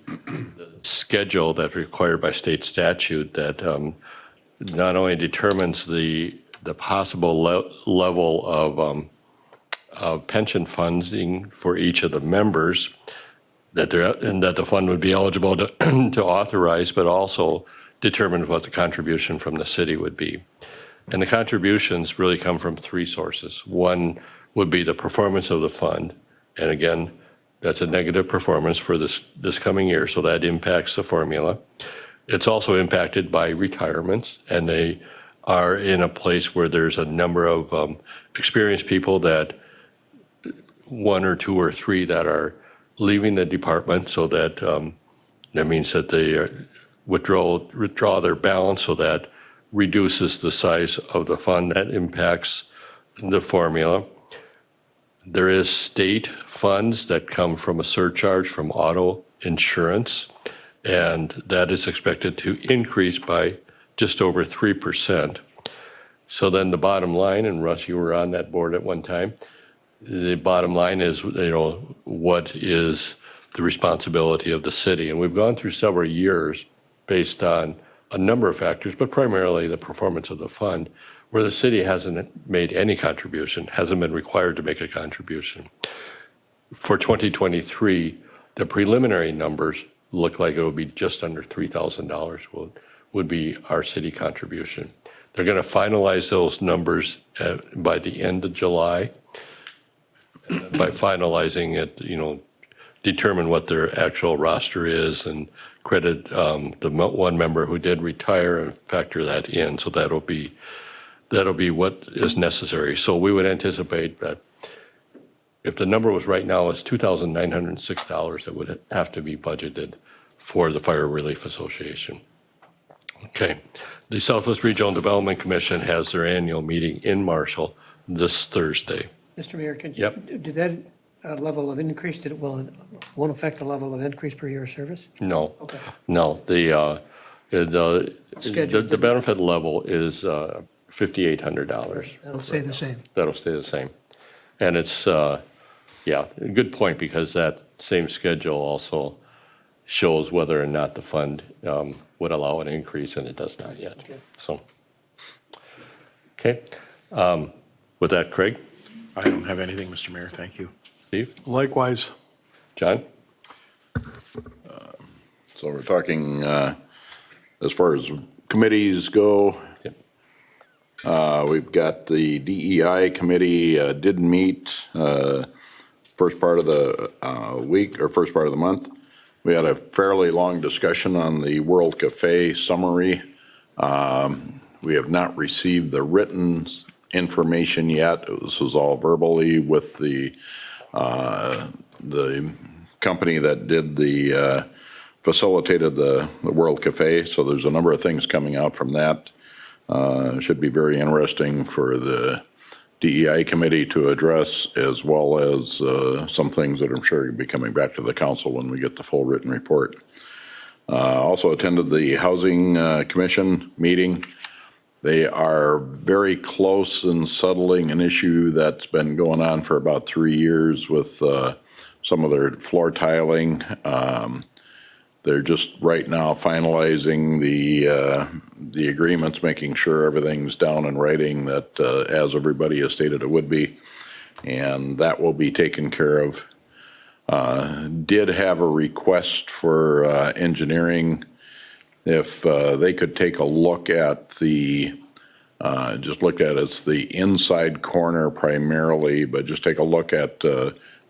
schedule that's required by state statute that not only determines the possible level of pension funding for each of the members that the fund would be eligible to authorize, but also determines what the contribution from the city would be. And the contributions really come from 3 sources. One would be the performance of the fund, and again, that's a negative performance for this coming year, so that impacts the formula. It's also impacted by retirements, and they are in a place where there's a number of experienced people, that 1 or 2 or 3 that are leaving the department, so that means that they withdraw their balance, so that reduces the size of the fund. That impacts the formula. There is state funds that come from a surcharge from auto insurance, and that is expected to increase by just over 3%. So then the bottom line, and Russ, you were on that board at one time, the bottom line is, what is the responsibility of the city? And we've gone through several years based on a number of factors, but primarily the performance of the fund, where the city hasn't made any contribution, hasn't been required to make a contribution. For 2023, the preliminary numbers look like it will be just under $3,000 would be our city contribution. They're going to finalize those numbers by the end of July. By finalizing it, determine what their actual roster is and credit the one member who did retire and factor that in. So that'll be what is necessary. So we would anticipate that if the number was right now is $2,906, it would have to be budgeted for the Fire Relief Association. Okay. The Southwest Regional Development Commission has their annual meeting in Marshall this Thursday. Mr. Mayor, Yep. did that level of increase, won't affect the level of increase per year of service? No. Okay. No, the benefit level is $5,800. That'll stay the same. That'll stay the same. And it's, a good point, because that same schedule also shows whether or not the fund would allow an increase, and it does not yet. Okay. So, okay. With that, Craig, I don't have anything, Mr. Mayor, thank you. Steve, Likewise. John? So we're talking, as far as committees go, we've got the DEI committee did meet first part of the week, or first part of the month. We had a fairly long discussion on the World Cafe summary. We have not received the written information yet. This was all verbally with the company that did facilitated the World Cafe. So there's a number of things coming out from that. Should be very interesting for the DEI committee to address, as well as some things that I'm sure will be coming back to the council when we get the full written report. Also attended the Housing Commission meeting. They are very close in settling an issue that's been going on for about 3 years with some of their floor tiling. They're just right now finalizing the agreements, making sure everything's down in writing that as everybody has stated it would be, and that will be taken care of. Did have a request for engineering if they could take a look at just looked at it's the inside corner primarily, but just take a look at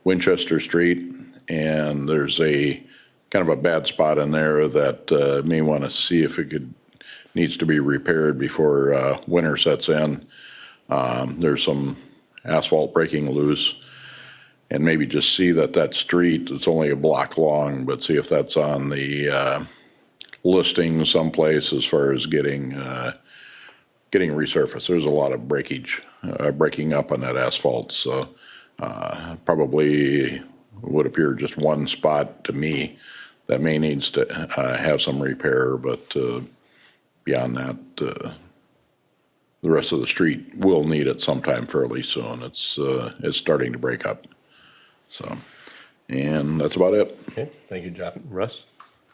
Winchester Street, and there's a kind of a bad spot in there that may want to see if it needs to be repaired before winter sets in. There's some asphalt breaking loose, and maybe just see that street, it's only a block long, but see if that's on the listing someplace as far as getting resurfaced. There's a lot of breaking up on that asphalt, so probably would appear just one spot to me that may needs to have some repair, but beyond that, the rest of the street will need it sometime fairly soon. It's starting to break up. So, and that's about it. Okay, thank you, John. Russ?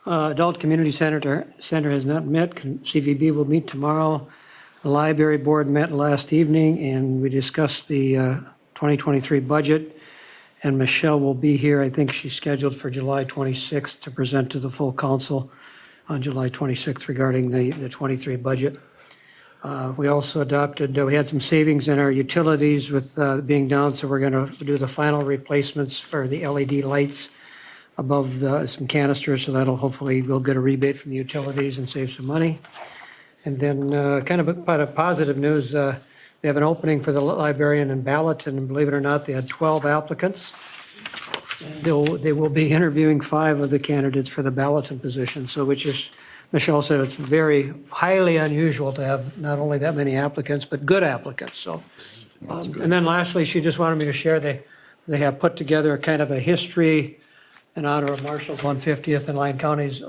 Adult Community Center has not met. CVB will meet tomorrow. The Library Board met last evening, and we discussed the 2023 budget. And Michelle will be here. I think she's scheduled for July 26th to present to the full council on July 26th regarding the 23 budget. We also adopted, we had some savings in our utilities with being down, so we're going to do the final replacements for the LED lights above some canisters, so that'll hopefully we'll get a rebate from the utilities and save some money. And then kind of a positive news, they have an opening for the librarian in Gallatin, and believe it or not, they had 12 applicants. They will be interviewing 5 of the candidates for the Gallatin position, so which is, Michelle said, it's very highly unusual to have not only that many applicants, but good applicants. So, and then lastly, she just wanted me to share they have put together a kind of a history in honor of Marshall's 150th and Lyon County's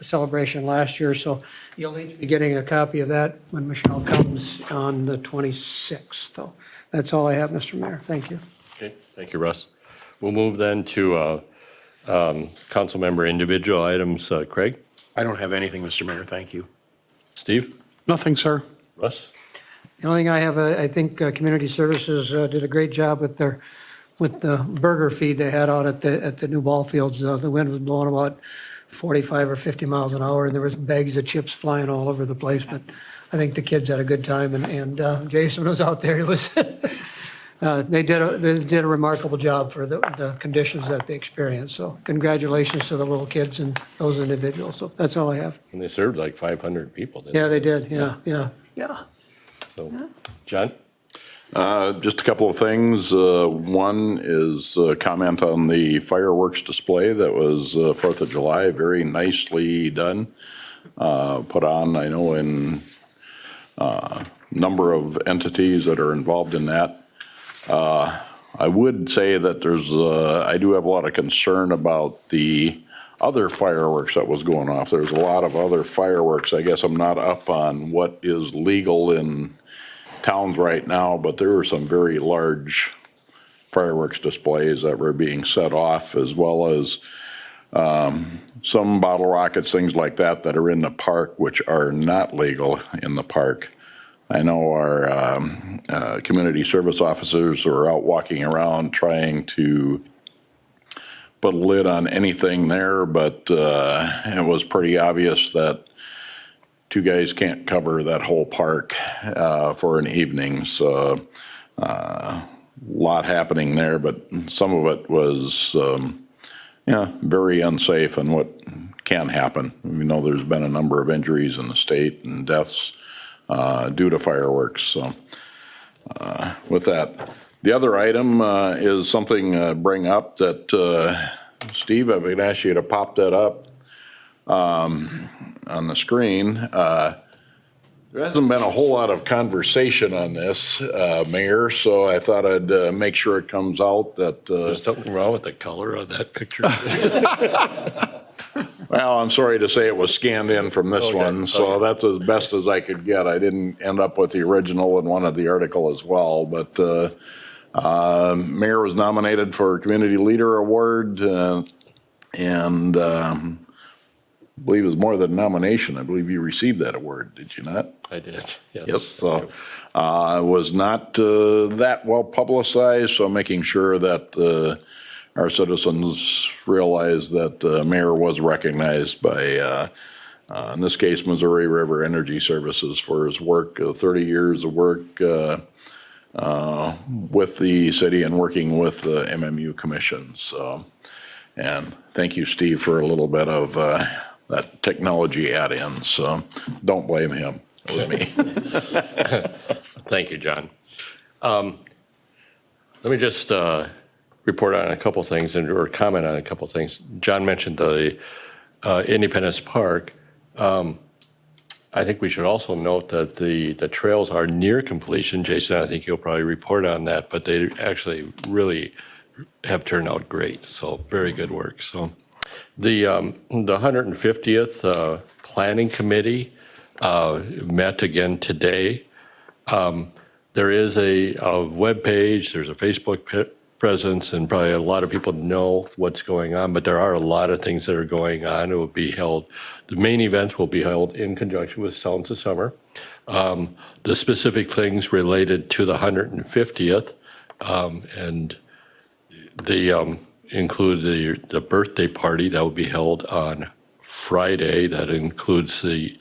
celebration last year. So you'll each be getting a copy of that when Michelle comes on the 26th. So that's all I have, Mr. Mayor. Thank you. Okay, thank you, Russ. We'll move then to council member individual items. Craig? I don't have anything, Mr. Mayor. Thank you. Steve? Nothing, sir. Russ? The only thing I have, I think Community Services did a great job with the burger feed they had out at the new ball fields. The wind was blowing about 45 or 50 miles an hour, and there was bags of chips flying all over the place. But I think the kids had a good time, and Jason was out there. It was they did a remarkable job for the conditions that they experienced. So congratulations to the little kids and those individuals. So that's all I have. And they served like 500 people, didn't Yeah, they did. Yeah. So, John? Just a couple of things. One is a comment on the fireworks display that was 4th of July. Very nicely done. Put on, I know, in a number of entities that are involved in that. I would say that I do have a lot of concern about the other fireworks that was going off. There's a lot of other fireworks. I guess I'm not up on what is legal in towns right now, but there were some very large fireworks displays that were being set off, as well as some bottle rockets, things like that are in the park, which are not legal in the park. I know our community service officers are out walking around trying to put a lid on anything there, but it was pretty obvious that two guys can't cover that whole park for an evening. So a lot happening there, but some of it was very unsafe and what can happen. We know there's been a number of injuries in the state and deaths due to fireworks. So with that, the other item is something to bring up that, Steve, I would ask you to pop that up on the screen. There hasn't been a whole lot of conversation on this, Mayor, so I thought I'd make sure it comes out that. There's something wrong with the color of that picture. Well, I'm sorry to say it was scanned in from this Okay, one, so that's as best as I could get. I didn't end up with the original and wanted the article as well, but Mayor was nominated for Community Leader Award, and I believe it was more than a nomination. I believe you received that award, did you not? I did, yes. Yes, so it was not that well publicized, so making sure that our citizens realize that the mayor was recognized by, in this case, Missouri River Energy Services for his work, 30 years of work with the city and working with the MMU Commission. So, and thank you, Steve, for a little bit of that technology add-in. So don't blame him or me. Thank you, John. Let me just report on a couple things or comment on a couple things. John mentioned the Independence Park. I think we should also note that the trails are near completion. Jason, I think you'll probably report on that, but they actually really have turned out great. So very good work. So the 150th Planning Committee met again today. There is a web page, there's a Facebook presence, and probably a lot of people know what's going on, but there are a lot of things that are going on. It will be held, the main events will be held in conjunction with Sounds of Summer. The specific things related to the 150th, and they include the birthday party that will be held on Friday. That includes the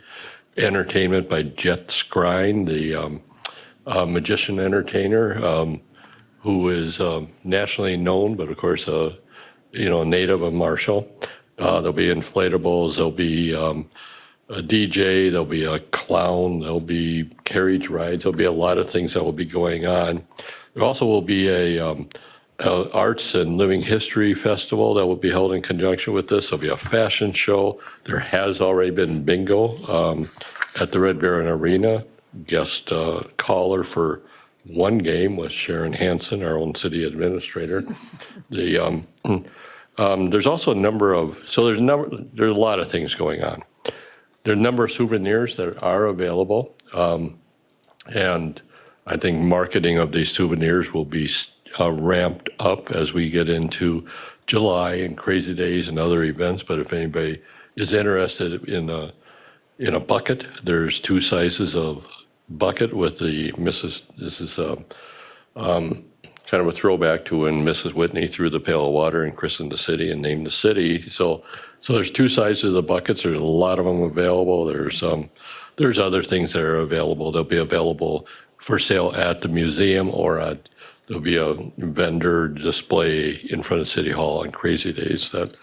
entertainment by Jet Skrine, the magician entertainer, who is nationally known, but of course, a native of Marshall. There'll be inflatables, there'll be a DJ, there'll be a clown, there'll be carriage rides, there'll be a lot of things that will be going on. There also will be a Arts and Living History Festival that will be held in conjunction with this. There'll be a fashion show. There has already been bingo at the Red Baron Arena. Guest caller for one game was Sharon Hansen, our own city administrator. There's also a number of, there's a lot of things going on. There are a number of souvenirs that are available, and I think marketing of these souvenirs will be ramped up as we get into July and Crazy Days and other events. But if anybody is interested in a bucket, there's two sizes of bucket with this is kind of a throwback to when Mrs. Whitney threw the pail of water and christened the city and named the city. So there's two sizes of the buckets. There's a lot of them available. There's other things that are available. They'll be available for sale at the museum, or there'll be a vendor display in front of City Hall on Crazy Days that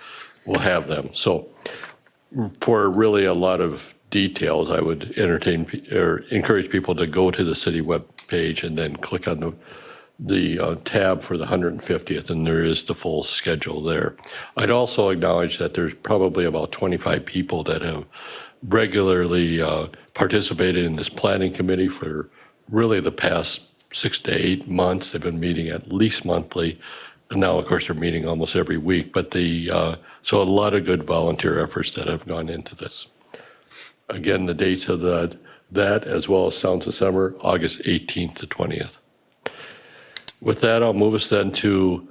will have them. So for really a lot of details, I would encourage people to go to the city webpage and then click on the tab for the 150th, and there is the full schedule there. I'd also acknowledge that there's probably about 25 people that have regularly participated in this planning committee for really the past 6 to 8 months. They've been meeting at least monthly, and now, of course, they're meeting almost every week. But so a lot of good volunteer efforts that have gone into this. Again, the dates of that as well as Sounds of Summer, August 18th to 20th. With that, I'll move us then to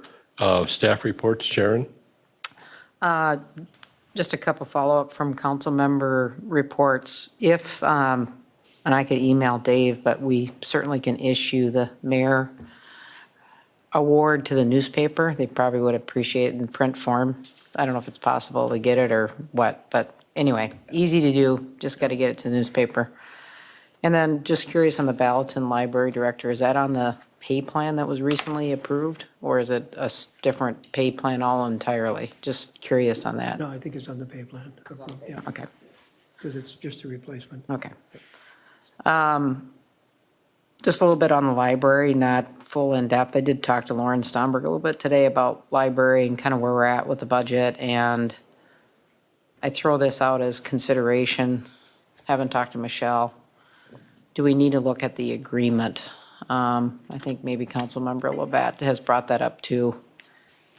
staff reports. Sharon? Just a couple follow-up from council member reports. If, and I could email Dave, but we certainly can issue the mayor award to the newspaper. They probably would appreciate it in print form. I don't know if it's possible to get it or what, but anyway, easy to do, just got to get it to the newspaper. And then just curious on the Gallatin Library Director, is that on the pay plan that was recently approved? Or is it a different pay plan all entirely? Just curious on that. No, I think it's on the pay plan. Yeah, Okay, because it's just a replacement. okay. Just a little bit on the library, not full in depth. I did talk to Lauren Stomberg a little bit today about library and kind of where we're at with the budget. And I throw this out as consideration. Haven't talked to Michelle. Do we need to look at the agreement? I think maybe Councilmember Labatt has brought that up too.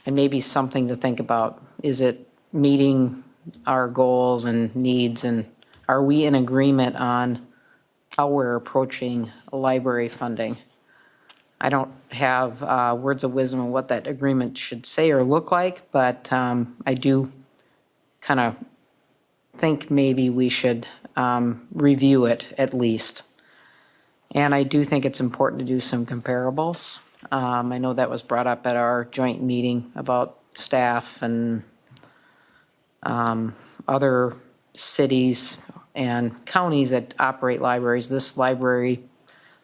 And maybe something to think about. Is it meeting our goals and needs? And are we in agreement on how we're approaching library funding? I don't have words of wisdom on what that agreement should say or look like, but I do kind of think maybe we should review it at least. And I do think it's important to do some comparables. I know that was brought up at our joint meeting about staff and other cities and counties that operate libraries. This library,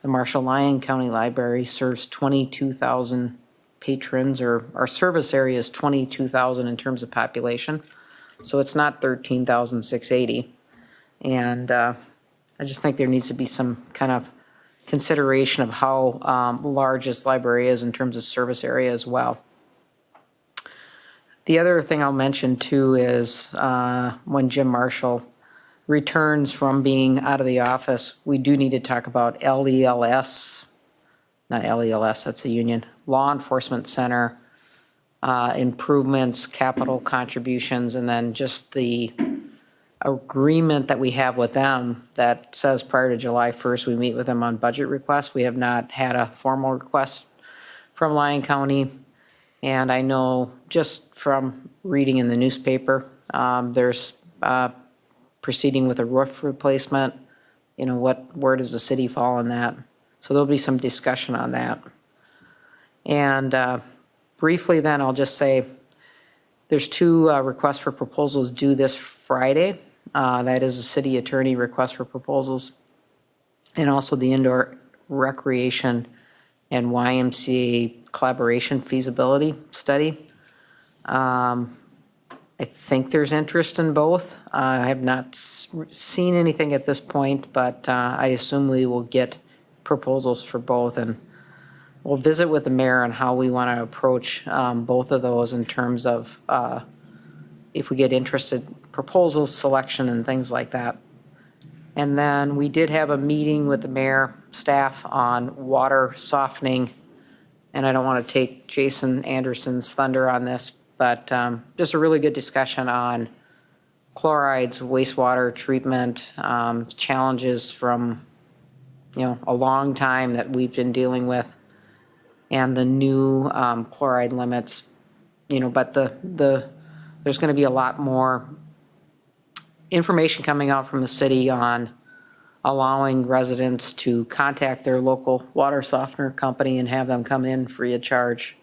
the Marshall Lyon County Library, serves 22,000 patrons, or our service area is 22,000 in terms of population. So it's not 13,680. And I just think there needs to be some kind of consideration of how large this library is in terms of service area as well. The other thing I'll mention too is when Jim Marshall returns from being out of the office, we do need to talk about LELS, not LELS, that's a union, Law Enforcement Center, improvements, capital contributions, and then just the agreement that we have with them that says prior to July 1st, we meet with them on budget requests. We have not had a formal request from Lyon County. And I know just from reading in the newspaper, there's proceeding with a roof replacement. You know, where does the city fall on that? So there'll be some discussion on that. And briefly then, I'll just say there's two requests for proposals due this Friday. That is a city attorney request for proposals, and also the indoor recreation and YMCA collaboration feasibility study. I think there's interest in both. I have not seen anything at this point, but I assume we will get proposals for both, and we'll visit with the mayor on how we want to approach both of those in terms of if we get interested proposals, selection, and things like that. And then we did have a meeting with the mayor staff on water softening, and I don't want to take Jason Anderson's thunder on this, but just a really good discussion on chlorides, wastewater treatment, challenges from, you know, a long time that we've been dealing with, and the new chloride limits, you know, but there's going to be a lot more information coming out from the city on allowing residents to contact their local water softener company and have them come in free of charge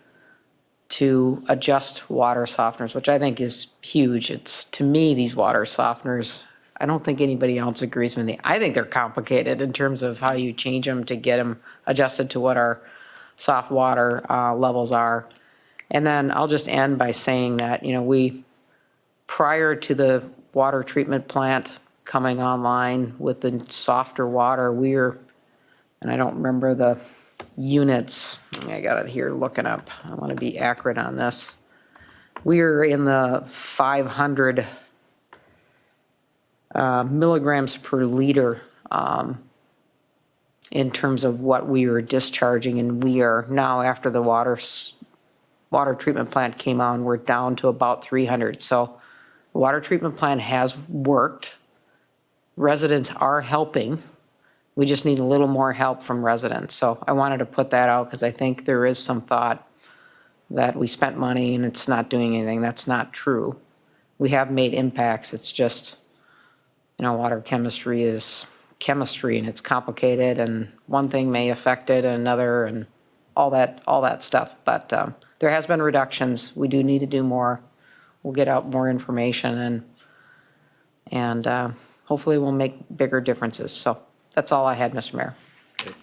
to adjust water softeners, which I think is huge. It's, to me, these water softeners, I don't think anybody else agrees with me. I think they're complicated in terms of how you change them to get them adjusted to what our soft water levels are. And then I'll just end by saying that, you know, prior to the water treatment plant coming online with the softer water, and I don't remember the units, I got it here looking up, I want to be accurate on this. We're in the 500 milligrams per liter in terms of what we were discharging, and we are now, after the water treatment plant came on, we're down to about 300. So the water treatment plant has worked. Residents are helping. We just need a little more help from residents. So I wanted to put that out because I think there is some thought that we spent money and it's not doing anything. That's not true. We have made impacts. It's just, you know, water chemistry is chemistry and it's complicated, and one thing may affect it and another, and all that stuff. But there has been reductions. We do need to do more. We'll get out more information and hopefully we'll make bigger differences. So that's all I had, Mr. Mayor.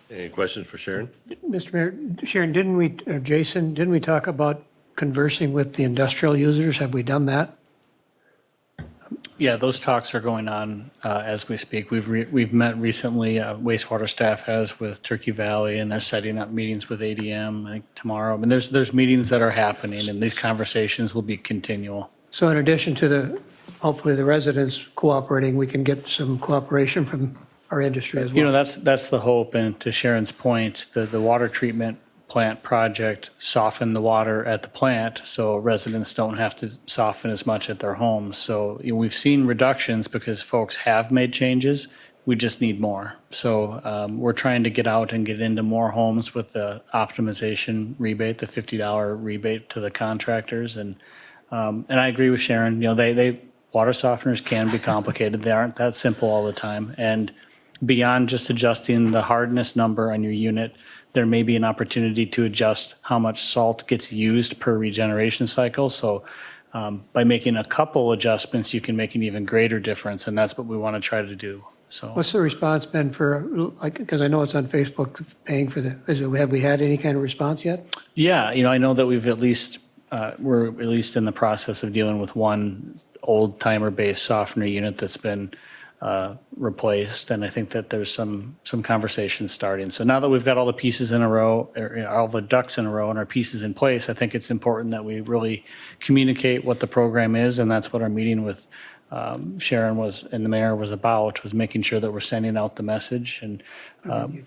Any questions for Sharon? Mr. Mayor, Sharon, Jason, didn't we talk about conversing with the industrial users? Have we done that? Yeah, those talks are going on as we speak. We've met recently, wastewater staff has with Turkey Valley, and they're setting up meetings with ADM, I think tomorrow. I mean, there's meetings that are happening, and these conversations will be continual. So in addition to hopefully the residents cooperating, we can get some cooperation from our industry as well. You know, that's the hope, and to Sharon's point, the water treatment plant project softened the water at the plant, so residents don't have to soften as much at their homes. So we've seen reductions because folks have made changes. We just need more. So we're trying to get out and get into more homes with the optimization rebate, the $50 rebate to the contractors. And I agree with Sharon. You know, water softeners can be complicated. They aren't that simple all the time. And beyond just adjusting the hardness number on your unit, there may be an opportunity to adjust how much salt gets used per regeneration cycle. So by making a couple adjustments, you can make an even greater difference, and that's what we want to try to do. So What's the response been for, because I know it's on Facebook, paying for have we had any kind of response yet? yeah, you know, I know that we're at least in the process of dealing with one old timer based softener unit that's been replaced, and I think that there's some conversations starting. So now that we've got all the pieces in a row, or all the ducks in a row and our pieces in place, I think it's important that we really communicate what the program is, and that's what our meeting with Sharon and the mayor was about, was making sure that we're sending out the message, and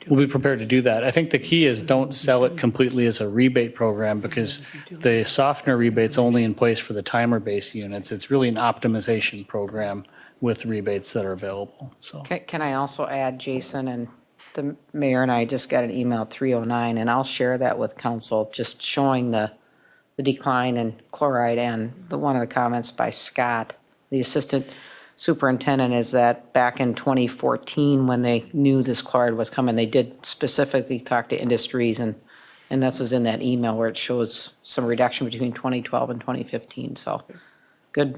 we'll be prepared to do that. I think the key is don't sell it completely as a rebate program, because the softener rebate's only in place for the timer-based units. It's really an optimization program with rebates that are available. So Can I also add, Jason, and the mayor and I just got an email at 3:09, and I'll share that with council, just showing the decline in chloride. And one of the comments by Scott, the assistant superintendent, is that back in 2014, when they knew this chloride was coming, they did specifically talk to industries, and this is in that email where it shows some reduction between 2012 and 2015. So good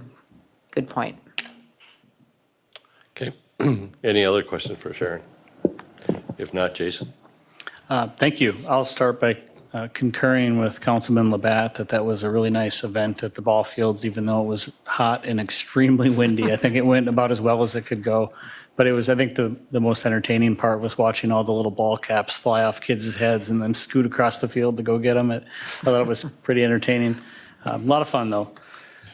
point. Okay. Any other questions for Sharon? If not, Jason? thank you. I'll start by concurring with Councilman Labatt that was a really nice event at the ball fields, even though it was hot and extremely windy. I think it went about as well as it could go. But it was, I think the most entertaining part was watching all the little ball caps fly off kids' heads and then scoot across the field to go get them. I thought it was pretty entertaining. A lot of fun, though.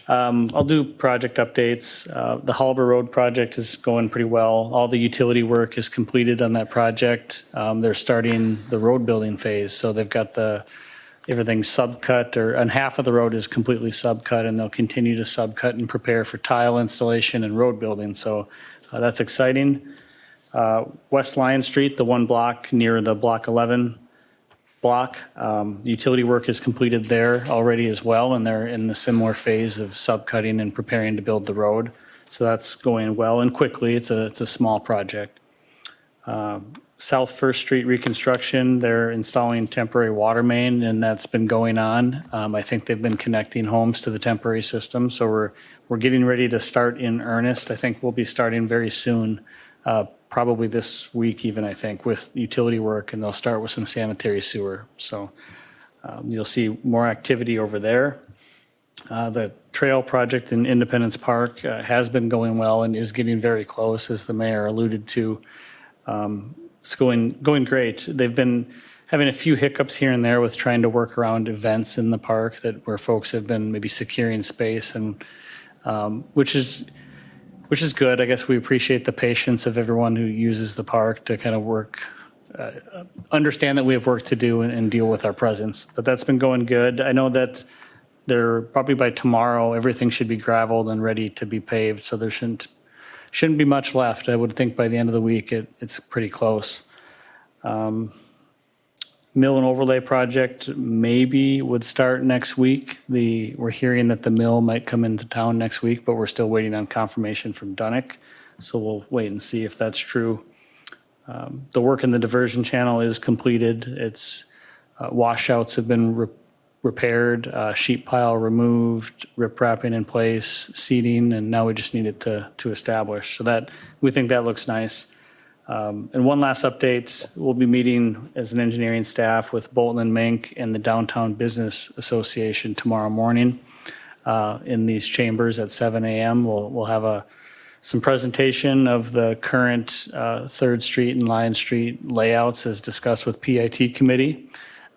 I'll do project updates. The Halber Road project is going pretty well. All the utility work is completed on that project. They're starting the road building phase, so they've got everything subcut, and half of the road is completely subcut, and they'll continue to subcut and prepare for tile installation and road building. So that's exciting. West Lion Street, the one block near the Block 11 block. Utility work is completed there already as well, and they're in the similar phase of subcutting and preparing to build the road. So that's going well and quickly. It's a small project. South First Street reconstruction, they're installing temporary water main, and that's been going on. I think they've been connecting homes to the temporary system, so we're getting ready to start in earnest. I think we'll be starting very soon, probably this week even, I think, with utility work, and they'll start with some sanitary sewer. So you'll see more activity over there. The trail project in Independence Park has been going well and is getting very close, as the mayor alluded to. It's going great. They've been having a few hiccups here and there with trying to work around events in the park where folks have been maybe securing space, and which is good. I guess we appreciate the patience of everyone who uses the park to kind of work, understand that we have work to do and deal with our presence. But that's been going good. I know that they're probably by tomorrow, everything should be gravelled and ready to be paved, so there shouldn't be much left. I would think by the end of the week it's pretty close. Mill and overlay project maybe would start next week. We're hearing that the mill might come into town next week, but we're still waiting on confirmation from Dunick. So we'll wait and see if that's true. The work in the diversion channel is completed. It's Washouts have been repaired, sheet pile removed, rip wrapping in place, seating, and now we just need it to establish. So that, we think that looks nice. And one last update, we'll be meeting as an engineering staff with Bolton and Mink and the Downtown Business Association tomorrow morning in these chambers at 7 a.m. We'll have some presentation of the current 3rd Street and Lion Street layouts as discussed with PIT committee.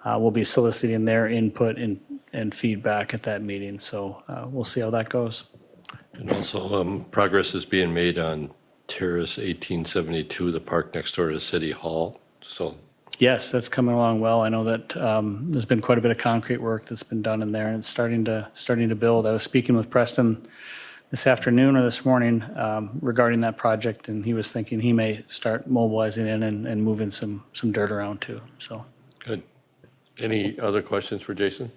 We'll be soliciting their input and feedback at that meeting. So we'll see how that goes. And also, progress is being made on Terrace 1872, the park next door to City Hall. So Yes, that's coming along well. I know that there's been quite a bit of concrete work that's been done in there, and it's starting to build. I was speaking with Preston this afternoon or this morning regarding that project, and he was thinking he may start mobilizing in and moving some dirt around too. So good. Any other questions for Jason?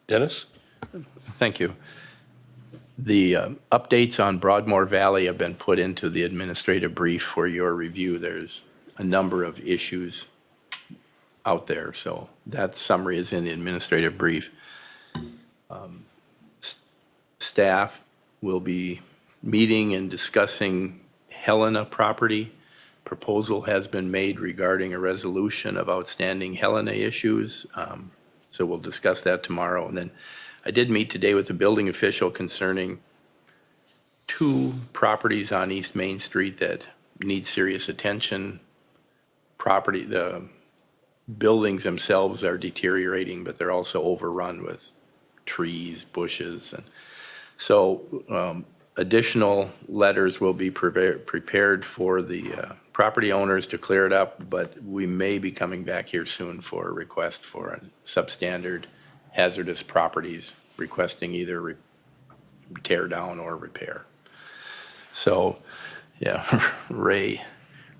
Dennis? Thank you. The updates on Broadmoor Valley have been put into the administrative brief for your review. There's a number of issues out there, so that summary is in the administrative brief. Staff will be meeting and discussing Helena property. Proposal has been made regarding a resolution of outstanding Helena issues, so we'll discuss that tomorrow. And then I did meet today with the building official concerning 2 properties on East Main Street that need serious attention. The buildings themselves are deteriorating, but they're also overrun with trees, bushes. And so additional letters will be prepared for the property owners to clear it up, but we may be coming back here soon for a request for a substandard hazardous properties, requesting either tear down or repair. So, yeah, Ray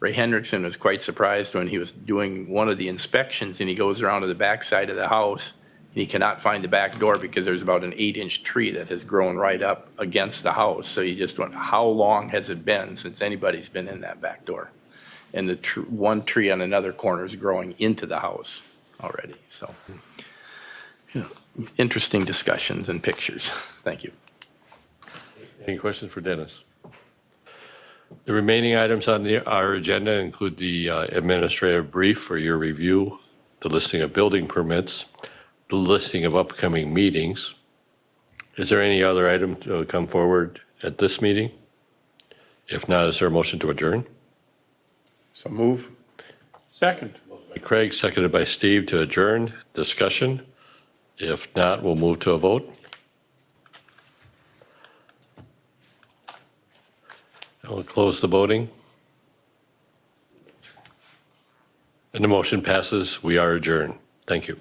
Hendrickson was quite surprised when he was doing one of the inspections, and he goes around to the back side of the house, and he cannot find the back door because there's about an 8-inch tree that has grown right up against the house. So he just went, how long has it been since anybody's been in that back door? And the one tree on another corner is growing into the house already. So, you know, interesting discussions and pictures. Thank you. Any questions for Dennis? The remaining items on our agenda include the administrative brief for your review, the listing of building permits, the listing of upcoming meetings. Is there any other item to come forward at this meeting? If not, is there a motion to adjourn? So move. Second. By Craig, seconded by Steve to adjourn. Discussion? If not, we'll move to a vote. We'll close the voting. And the motion passes. We are adjourned. Thank you.